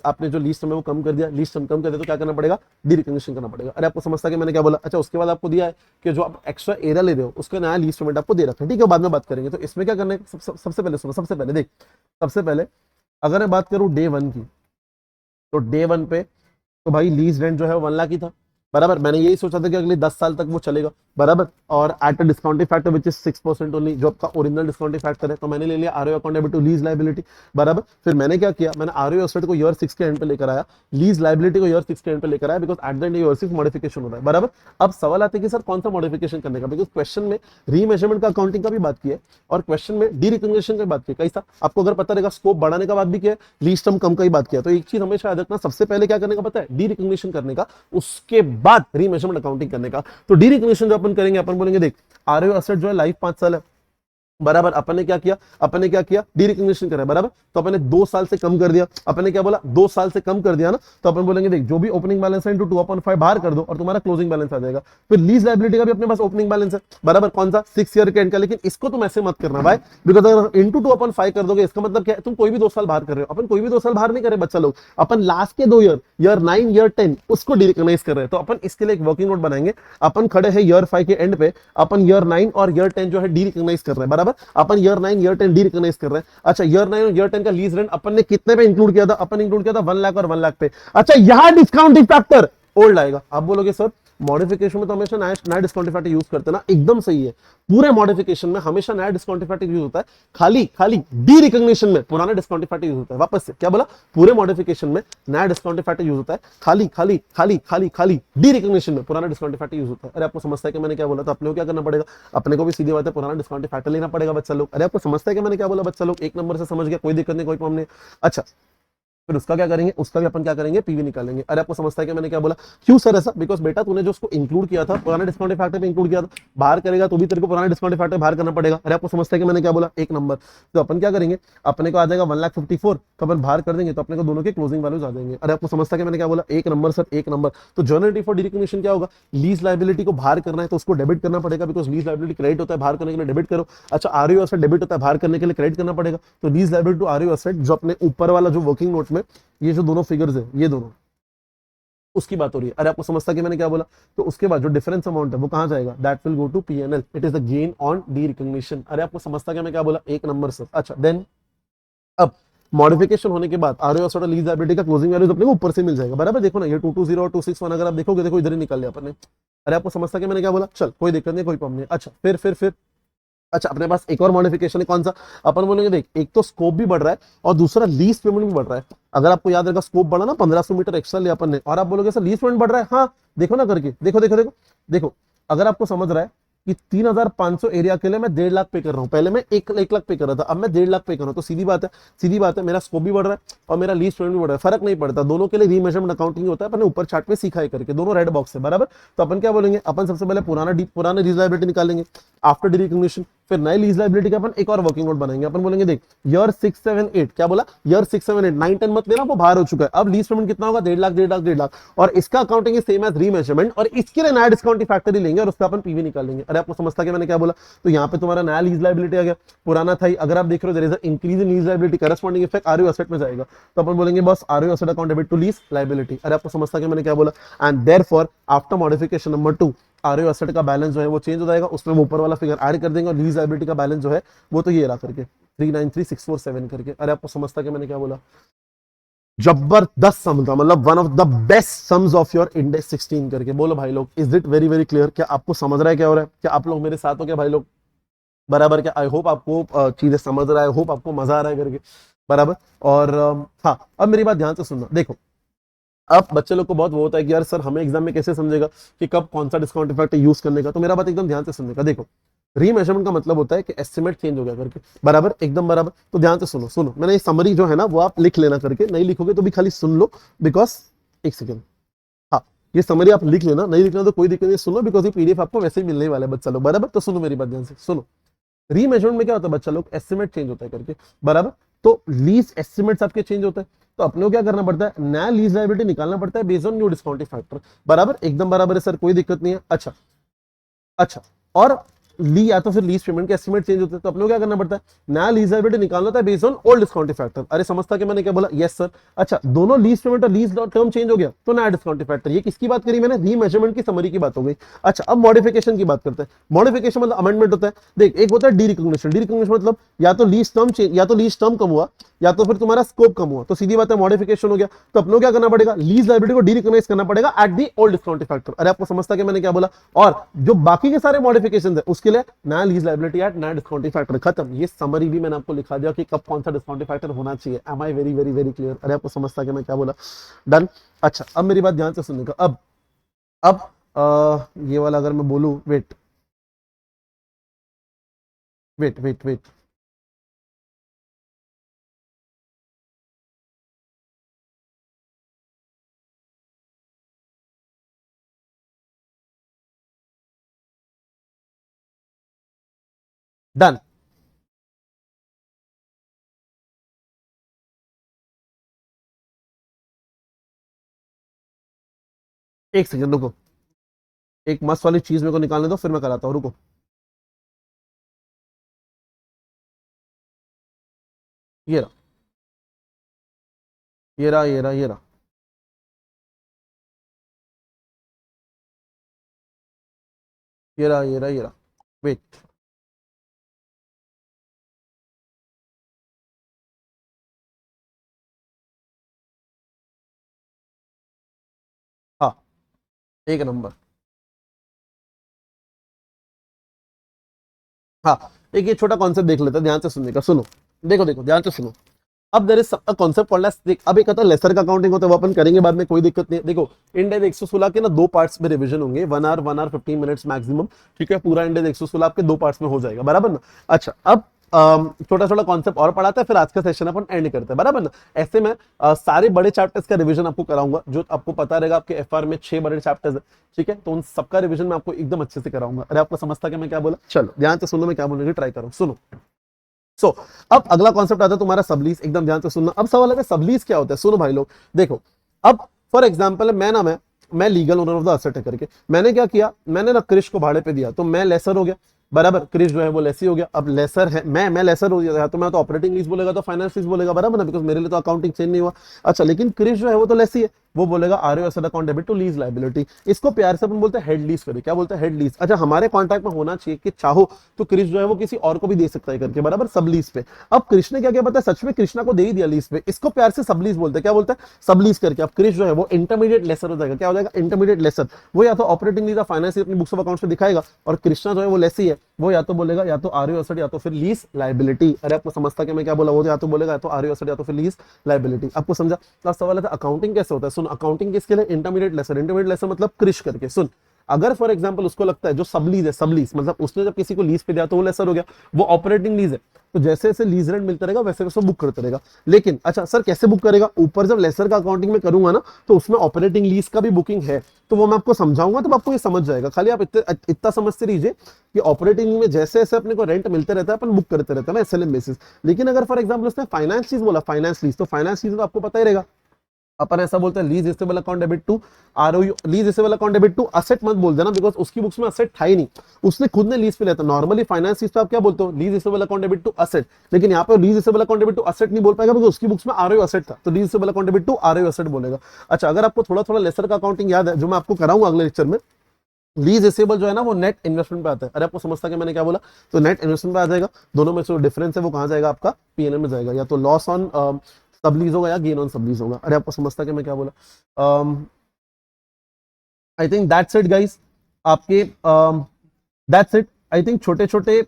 आपने जो लीज टर्म है वो कम कर दिया, लीज टर्म कम कर दिया तो क्या करना पड़ेगा, डी रिकॉग्निशन करना पड़ेगा। अरे आपको समझता कि मैंने क्या बोला। अच्छा उसके बाद आपको दिया है कि जो आप एक्स्ट्रा एरिया ले रहे हो उसका नया लीज पेमेंट आपको दे रखा है, ठीक है, बाद में बात करेंगे। तो इसमें क्या करना है, सबसे पहले सुनो, सबसे पहले देख, सबसे पहले अगर मैं बात करूं डे 1 की, तो डे 1 पे तो भाई लीज रेंट जो है 1 लाख ही था बराबर। मैंने यही सोचा था कि अगले 10 साल तक वो चलेगा। बराबर, और at a discounting factor which is 6% only, जो आपका ओरिजिनल डिस्काउंटिंग फैक्टर है। तो मैंने ले लिया RO account debit to lease liability, बराबर। फिर मैंने क्या किया, मैंने आरओ एसेट को ईयर 6 के एंड पे लेकर आया, लीज लायबिलिटी को ईयर 6 के एंड पे लेकर आया, because at the end year 6 modification हो रहा है, बराबर। अब सवाल आते हैं कि सर कौन सा मॉडिफिकेशन करने का, बिकॉज क्वेश्चन में रीमेजरमेंट का अकाउंटिंग का भी बात की है और क्वेश्चन में डी रिकॉग्निशन की बात की है। कैसा आपको अगर पता रहेगा, स्कोप बढ़ाने का बात भी किया है, लीज टर्म कम का ही बात किया। तो एक चीज हमेशा याद रखना, सबसे पहले क्या करने का पता है, डी रिकॉग्निशन करने का, उसके बाद रीमेजरमेंट अकाउंटिंग करने का। तो डी रिकॉग्निशन जो अपन करेंगे, अपन बोलेंगे देख आरओ एसेट जो है लाइफ 5 साल है, बराबर। अपन ने क्या किया, डी रिकॉग्निशन करा, बराबर। तो अपन ने 2 साल से कम कर दिया, अपन ने क्या बोला, 2 साल से कम कर दिया ना, तो अपन बोलेंगे देख जो भी ओपनिंग बैलेंस है इनटू 2/5 बाहर कर दो और तुम्हारा क्लोजिंग बैलेंस आ जाएगा। फिर लीज लायबिलिटी का भी अपने पास ओपनिंग बैलेंस है, बराबर, कौन सा, 6 ईयर के एंड का। लेकिन इसको तुम ऐसे मत करना भाई, बिकॉज अगर इनटू 2/5 कर दोगे, इसका मतलब क्या है, तुम कोई भी 2 साल बाहर कर रहे हो। अपन कोई भी 2 साल बाहर नहीं कर रहे बच्चा लोग, अपन लास्ट के 2 ईयर 9 ईयर 10 उसको डी रिकॉग्नाइज कर रहे हैं। तो अपन इसके लिए एक वर्किंग नोट बनाएंगे, अपन खड़े हैं ईयर 5 के एंड पे, अपन ईयर 9 और ईयर 10 जो है डी रिकॉग्नाइज कर रहे हैं, बराबर। अपन ईयर 9 ईयर 10 डी रिकॉग्नाइज कर रहे हैं। अच्छा, ईयर 9 और ईयर 10 का लीज रेंट अपन ने कितने पे इंक्लूड किया था, अपन इंक्लूड किया था 1 लाख और 1 लाख पे। अच्छा, यहां डिस्काउंटिंग फैक्टर ओल्ड आएगा। आप बोलोगे सर मॉडिफिकेशन में तो हमेशा नया डिस्काउंटिंग फैक्टर यूज करते हैं ना, एकदम सही है। पूरे मॉडिफिकेशन में हमेशा नया डिस्काउंटिंग फैक्टर यूज होता है, खाली डी रिकॉग्निशन में पुराना डिस्काउंटिंग फैक्टर यूज होता है। वापस से क्या बोला, पूरे मॉडिफिकेशन में नया डिस्काउंटिंग फैक्टर यूज होता है, खाली डी रिकॉग्निशन में पुराना डिस्काउंटिंग फैक्टर यूज होता है। अरे आपको समझता है कि मैंने क्या बोला, तो अपने को क्या करना पड़ेगा, अपने को भी सीधी बात है पुराना डिस्काउंटिंग फैक्टर लेना पड़ेगा बच्चा लोग। अरे आपको समझता है कि मैंने क्या बोला बच्चा लोग, एक नंबर से समझ गया, कोई दिक्कत नहीं, कोई प्रॉब्लम नहीं। अच्छा, फिर उसका क्या करेंगे, उसका भी अपन क्या करेंगे, पीवी निकालेंगे। अरे आपको समझता है कि मैंने क्या बोला, क्यों सर ऐसा, बिकॉज बेटा तूने जो उसको इंक्लूड किया था पुराने डिस्काउंटिंग फैक्टर पे इंक्लूड किया था, बाहर करेगा तो भी तेरे को पुराना डिस्काउंटिंग फैक्टर बाहर करना पड़ेगा। अरे आपको समझता है कि मैंने क्या बोला, एक नंबर। तो अपन क्या करेंगे, अपने को आ जाएगा 1,54,000, तो अपन बाहर कर देंगे तो अपने को दोनों के क्लोजिंग वैल्यूज आ जाएंगे। अरे आपको समझता है कि मैंने क्या बोला, एक नंबर सर, एक नंबर। तो जर्नलिटी फॉर डी रिकॉग्निशन क्या होगा, लीज लायबिलिटी को बाहर करना है तो उसको डेबिट करना पड़ेगा, बिकॉज लीज लायबिलिटी क्रेडिट होता है, बाहर करने के लिए डेबिट करो। अच्छा, आरओ एसेट डेबिट होता है, बाहर करने के लिए क्रेडिट करना पड़ेगा। तो lease liability to RO asset जो अपने ऊपर वाला जो वर्किंग नोट में ये जो दोनों फिगर्स है, ये दोनों उसकी बात हो रही है। अरे आपको समझता कि मैंने क्या बोला, तो उसके बाद जो डिफरेंस अमाउंट है वो कहां जाएगा, that will go to PNL, it is the gain on derecognition. अरे आपको समझता कि मैं क्या बोला, एक नंबर से। अच्छा, देन अब मॉडिफिकेशन होने के बाद आरओ एसेट और लीज लायबिलिटी का क्लोजिंग वैल्यूज अपने को ऊपर से मिल जाएगा, बराबर। देखो ना, ये 220 और 261 अगर आप देखोगे, देखो इधर ही निकाल लिया अपन ने। अरे आपको समझता कि मैंने क्या बोला, चल कोई दिक्कत नहीं, कोई प्रॉब्लम नहीं। अच्छा, फिर अच्छा, अपने पास एक और मॉडिफिकेशन है, कौन सा, अपन बोलेंगे देख एक तो स्कोप भी बढ़ रहा है और दूसरा लीज पेमेंट भी बढ़ रहा है। अगर आपको याद रहेगा, स्कोप बढ़ा ना 1500 मीटर एक्स्ट्रा लिया अपन ने, और आप बोलोगे सर लीज पेमेंट बढ़ रहा है, हाँ देखो ना करके, देखो अगर आपको समझ रहा है कि 3,500 एरिया के लिए मैं 1.5 लाख पे कर रहा हूं, पहले मैं 1 लाख पे कर रहा था, अब मैं 1.5 लाख पे कर रहा हूं। तो सीधी बात है, मेरा स्कोप भी बढ़ रहा है और मेरा लीज पेमेंट भी बढ़ रहा है, फर्क नहीं पड़ता, दोनों के लिए रीमेजरमेंट अकाउंटिंग होता है। अपन ऊपर चार्ट पे सीखा है करके, दोनों रेड बॉक्स है, बराबर। तो अपन क्या बोलेंगे, अपन सबसे पहले पुराना लीज लायबिलिटी निकालेंगे आफ्टर डी रिकॉग्निशन, फिर नई लीज लायबिलिटी का अपन एक और वर्किंग नोट बनाएंगे। अपन बोलेंगे देख ईयर 6, 7, 8, क्या बोला, ईयर 6, 7, 8, 9, 10 मत लेना, वो बाहर हो चुका है। अब लीज पेमेंट कितना होगा, 1.5 लाख, और इसका अकाउंटिंग है सेम एज रीमेजरमेंट, और इसके लिए नया डिस्काउंटिंग फैक्टर ही लेंगे और उसका अपन पीवी निकालेंगे। अरे आपको समझता कि मैंने क्या बोला, तो यहाँ पे तुम्हारा नया लीज लायबिलिटी आ गया, पुराना था ही। अगर आप देख रहे हो there is a increase in lease liability, corresponding effect RO asset में जाएगा, तो अपन बोलेंगे बस RO asset account debit to lease liability. अरे आपको समझता कि मैंने क्या बोला, and therefore after modification number 2 RO asset का बैलेंस जो है वो चेंज हो जाएगा, उसमें हम ऊपर वाला फिगर ऐड कर देंगे और लीज लायबिलिटी का बैलेंस जो है वो तो ये रहा करके 393,647 करके। अरे आपको समझता कि मैंने क्या बोला, जबरदस्त सम था, मतलब one of the best sums of your index 16 करके। बोलो भाई लोग, is it very very clear, क्या आपको समझ रहा है क्या हो रहा है, क्या आप लोग मेरे साथ हो क्या भाई लोग, बराबर। क्या आई होप आपको चीजें समझ रहा है, होप आपको मजा आ रहा है करके, बराबर। और हाँ, अब मेरी बात ध्यान से सुनना। देखो अब बच्चे लोग को बहुत वो होता है कि यार सर हमें एग्जाम में कैसे समझेगा कि कब कौन सा डिस्काउंट इफेक्ट यूज करने का, तो मेरा बात एकदम ध्यान से सुनने का। देखो रीमेजरमेंट का मतलब होता है कि एस्टिमेट चेंज हो गया करके, बराबर, एकदम बराबर। तो ध्यान से सुनो, मैंने ये समरी जो है ना वो आप लिख लेना करके, नहीं लिखोगे तो भी खाली सुन लो, बिकॉज एक सेकेंड, हाँ ये समरी आप लिख लेना, नहीं लिखना तो कोई दिक्कत नहीं, सुनो, बिकॉज ये पीडीएफ आपको वैसे ही मिलने वाला है बच्चा लोग, बराबर। तो सुनो मेरी बात ध्यान से सुनो, रीमेजरमेंट में क्या होता है बच्चा लोग, एस्टिमेट चेंज होता है करके, बराबर। तो लीज एस्टिमेट्स आपके चेंज होते हैं, तो अपने को क्या करना पड़ता है, नया लीज लायबिलिटी निकालना पड़ता है based on new discounting factor, बराबर, एकदम बराबर है सर, कोई दिक्कत नहीं है। अच्छा, और ली या तो फिर लीज पेमेंट के एस्टिमेट चेंज होते हैं, तो अपने को क्या करना पड़ता है, नया लीज लायबिलिटी निकालना होता है based on old discounting factor. अरे समझता कि मैंने क्या बोला, यस सर। अच्छा, दोनों लीज पेमेंट और लीज टर्म चेंज हो गया तो नया डिस्काउंटिंग फैक्टर। ये किसकी बात करी मैंने, रीमेजरमेंट की समरी की बात हो गई। अच्छा, अब मॉडिफिकेशन की बात करते हैं। मॉडिफिकेशन मतलब अमेंडमेंट होता है। देख, एक होता है डी रिकॉग्निशन। डी रिकॉग्निशन मतलब या तो लीज टर्म चेंज, या तो लीज टर्म कम हुआ, या तो फिर तुम्हारा स्कोप कम हुआ, तो सीधी बात है मॉडिफिकेशन हो गया। तो अपनों क्या करना पड़ेगा, लीज लायबिलिटी को डी रिकॉग्नाइज करना पड़ेगा at the old discounting factor. अरे आपको समझता कि मैंने क्या बोला। और जो बाकी के सारे मॉडिफिकेशन है उसके लिए नया लीज लायबिलिटी एट नया डिस्काउंटिंग फैक्टर, खत्म। ये समरी भी मैंने आपको लिखा दिया कि कब कौन सा डिस्काउंटिंग फैक्टर होना चाहिए। Am I very very very clear. अरे आपको समझता कि मैं क्या बोला। डन। अच्छा, अब मेरी बात ध्यान से सुनने का। अब ये वाला अगर मैं बोलूं, wait wait wait wait, done. एक सेकंड रुको, एक मस्त वाली चीज मेरे को निकालने दो, फिर मैं कराता हूँ, रुको। ये रहा, ये रहा, ये रहा, ये रहा, ये रहा, ये रहा, ये रहा। वेट। हाँ, एक नंबर। हाँ, एक ये छोटा कॉन्सेप्ट देख लेते हैं, ध्यान से सुनने का, सुनो। देखो देखो, ध्यान से सुनो। अब there is a concept called as, अब एक आता है लेसर का काउंटिंग होता है, वो अपन करेंगे बाद में, कोई दिक्कत नहीं है। देखो, इंडेक्स 116 के ना दो पार्ट्स में रिवीजन होंगे, 1 आवर 15 मिनट्स मैक्सिमम। ठीक है, पूरा इंडेक्स 116 आपके दो पार्ट्स में हो जाएगा, बराबर ना। अच्छा, अब छोटा छोटा कॉन्सेप्ट और पढ़ाता है, फिर आज का सेशन अपन एंड करते हैं, बराबर ना। ऐसे में सारे बड़े चैप्टर्स का रिवीजन आपको कराऊंगा, जो आपको पता रहेगा आपके एफआर में 6 बड़े चैप्टर्स है। ठीक है, तो उन सबका रिवीजन मैं आपको एकदम अच्छे से कराऊंगा। अरे आपको समझता कि मैं क्या बोला। चलो ध्यान से सुनो, मैं क्या बोलने की ट्राई करूँ, सुनो। अब अगला कॉन्सेप्ट आता है तुम्हारा सबलीज, एकदम ध्यान से सुनना। अब सवाल है सबलीज क्या होता है, सुनो भाई लोग। देखो, अब फॉर एग्जांपल मैं legal owner of the asset है करके, मैंने क्या किया, मैंने ना क्रिश को भाड़े पे दिया, तो मैं लेसर हो गया, बराबर। क्रिश जो है वो लेसी हो गया। अब लेसर है, मैं लेसर हो गया, तो मैं तो ऑपरेटिंग लीज बोलेगा, तो फाइनेंस लीज बोलेगा, बराबर ना, बिकॉज मेरे लिए तो अकाउंटिंग चेंज नहीं हुआ। अच्छा, लेकिन क्रिश जो है वो तो लेसी है, वो बोलेगा RO asset account debit to lease liability. इसको प्यार से अपन बोलते हैं हेड लीज करें। क्या बोलते हैं, हेड लीज। अच्छा, हमारे कॉन्ट्रैक्ट में होना चाहिए कि चाहो तो क्रिश जो है वो किसी और को भी दे सकता है करके, बराबर, सब लीज पे। अब क्रिश ने क्या किया पता है, सच में कृष्णा को दे ही दिया लीज पे। इसको प्यार से सब लीज बोलते हैं। क्या बोलते हैं, सब लीज करके। अब क्रिश जो है वो इंटरमीडिएट लेसर हो जाएगा। क्या हो जाएगा, इंटरमीडिएट लेसर। वो या तो ऑपरेटिंग लीज या फाइनेंस अपनी बुक्स ऑफ अकाउंट्स में दिखाएगा, और कृष्णा जो है वो लेसी है, वो या तो बोलेगा या तो आरओ एसेट या तो फिर लीज लायबिलिटी। अरे आपको समझता कि मैं क्या बोला, वो या तो बोलेगा या तो आरओ एसेट या तो फिर लीज लायबिलिटी। आपको समझा। तो सवाल है अकाउंटिंग कैसे होता है, सुन। अकाउंटिंग किसके लिए, इंटरमीडिएट लेसर। इंटरमीडिएट लेसर मतलब क्रिश करके, सुन। अगर फॉर एग्जांपल उसको लगता है जो सब लीज है, सब लीज मतलब उसने जब किसी को लीज पे दिया तो वो लेसर हो गया, वो ऑपरेटिंग लीज है, तो जैसे जैसे लीज रेंट मिलता रहेगा वैसे वैसे बुक करता रहेगा। लेकिन अच्छा सर कैसे बुक करेगा, ऊपर जब लेसर का अकाउंटिंग में करूंगा ना, तो उसमें ऑपरेटिंग लीज का भी बुकिंग है, तो वो मैं आपको समझाऊंगा, तो आपको ये समझ जाएगा। खाली आप इतना समझते रहिए कि ऑपरेटिंग में जैसे जैसे अपने को रेंट मिलते रहता है अपन बुक करते रहते हैं ना, एसएलएम बेसिस। लेकिन अगर फॉर एग्जांपल उसने फाइनेंस लीज बोला, फाइनेंस लीज, तो फाइनेंस लीज तो आपको पता ही रहेगा, अपन ऐसा बोलते हैं lease receivable account debit to ROU, lease receivable account debit to asset मत बोल देना, बिकॉज उसकी बुक्स में असेट था ही नहीं, उसने खुद ने लीज पे लेता। नॉर्मली फाइनेंस लीज तो आप क्या बोलते हो, lease receivable account debit to asset, लेकिन यहाँ पे lease receivable account debit to asset नहीं बोल पाएगा, बिकॉज उसकी बुक्स में आरओयू असेट था, तो lease receivable account debit to ROU asset बोलेगा। अच्छा, अगर आपको थोड़ा थोड़ा लेसर का अकाउंटिंग याद है, जो मैं आपको कराऊंगा अगले लेक्चर में, लीज रिसीवेबल जो है ना वो नेट इन्वेस्टमेंट पे आता है। अरे आपको समझता कि मैंने क्या बोला, तो नेट इन्वेस्टमेंट पे आ जाएगा। दोनों में जो डिफरेंस है वो कहाँ जाएगा, आपका पीएनएल में जाएगा, या तो लॉस ऑन सबलीज होगा या गेन ऑन सबलीज होगा। अरे आपको समझता कि मैं क्या बोला। I think that's it guys, आपके दैट्स इट। आई थिंक छोटे छोटे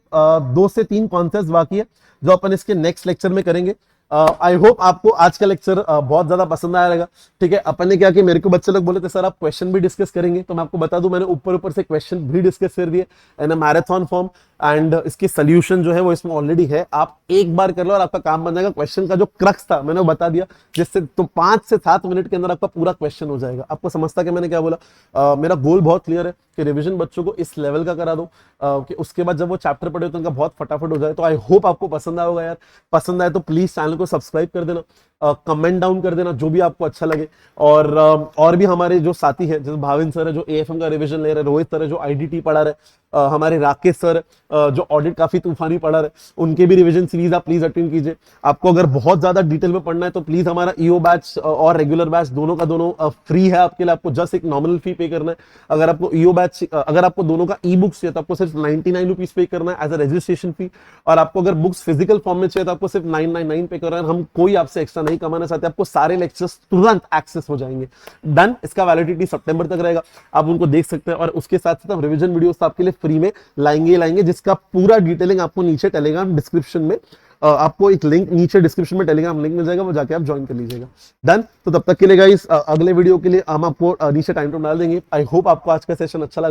2 से 3 कॉन्सेप्ट बाकी है जो अपन इसके नेक्स्ट लेक्चर में करेंगे। आई होप आपको आज का लेक्चर बहुत ज्यादा पसंद आया रहेगा। ठीक है, अपन ने क्या कि मेरे को बच्चे लोग बोले थे सर आप क्वेश्चन भी डिस्कस करेंगे, तो मैं आपको बता दूं मैंने ऊपर ऊपर से क्वेश्चन भी डिस्कस कर दिए इन अ मैराथन फॉर्म, एंड इसकी सोल्यूशन जो है वो इसमें ऑलरेडी है। आप एक बार कर लो और आपका काम बन जाएगा। क्वेश्चन का जो क्रक्स था मैंने वो बता दिया, जिससे तो 5 से 7 मिनट के अंदर आपका पूरा क्वेश्चन हो जाएगा। आपको समझता कि मैंने क्या बोला। मेरा गोल बहुत क्लियर है कि रिवीजन बच्चों को इस लेवल का करा दो कि उसके बाद जब वो चैप्टर पढ़े तो उनका बहुत फटाफट हो जाए। तो आई होप आपको पसंद आएगा यार। पसंद आए तो प्लीज चैनल को सब्सक्राइब कर देना, कमेंट डाउन कर देना जो भी आपको अच्छा लगे। और भी हमारे जो साथी हैं, जैसे भाविन सर है जो एएफएम का रिवीजन ले रहे हैं, रोहित सर है जो आईडीटी पढ़ा रहे, हमारे राकेश सर जो ऑडिट काफी तूफानी पढ़ा रहे, उनके भी रिवीजन सीरीज आप प्लीज अटेंड कीजिए। आपको अगर बहुत ज्यादा डिटेल में पढ़ना है तो प्लीज हमारा ईओ बैच और रेगुलर बैच दोनों का दोनों फ्री है आपके लिए। आपको जस्ट एक नॉमिनल फी पे करना है। अगर आपको ईओ बैच, अगर आपको दोनों का ई बुक्स चाहिए तो आपको सिर्फ 99 रुपीज पे करना है एज अ रजिस्ट्रेशन फी। और आपको अगर बुक्स फिजिकल फॉर्म में चाहिए तो आपको सिर्फ 999 पे करना है। हम कोई आपसे एक्स्ट्रा नहीं कमाना चाहते, आपको सारे लेक्चर्स तुरंत एक्सेस हो जाएंगे। डन। इसका वैलिडिटी सितंबर तक रहेगा, आप उनको देख सकते हैं। और उसके साथ साथ हम रिवीजन वीडियोस आपके लिए फ्री में लाएंगे, जिसका पूरा डिटेलिंग आपको नीचे टेलीग्राम डिस्क्रिप्शन में, आपको एक लिंक नीचे डिस्क्रिप्शन में टेलीग्राम लिंक मिल जाएगा, वो जाके आप ज्वाइन कर लीजिएगा। डन। तो तब तक के लिए गाइस, अगले वीडियो के लिए हम आपको नीचे टाइम टेबल डाल देंगे। आई होप आपको आज का सेशन अच्छा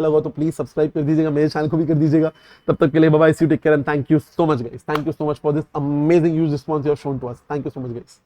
लगा तो प्लीज सब्सक्राइब कर दीजिएगा, मेरे चैनल को भी कर दीजिएगा। तब तक के लिए bye bye, see you, take care and thank you so much guys. Thank you so much for this amazing huge response you have shown to us. Thank you so much guys.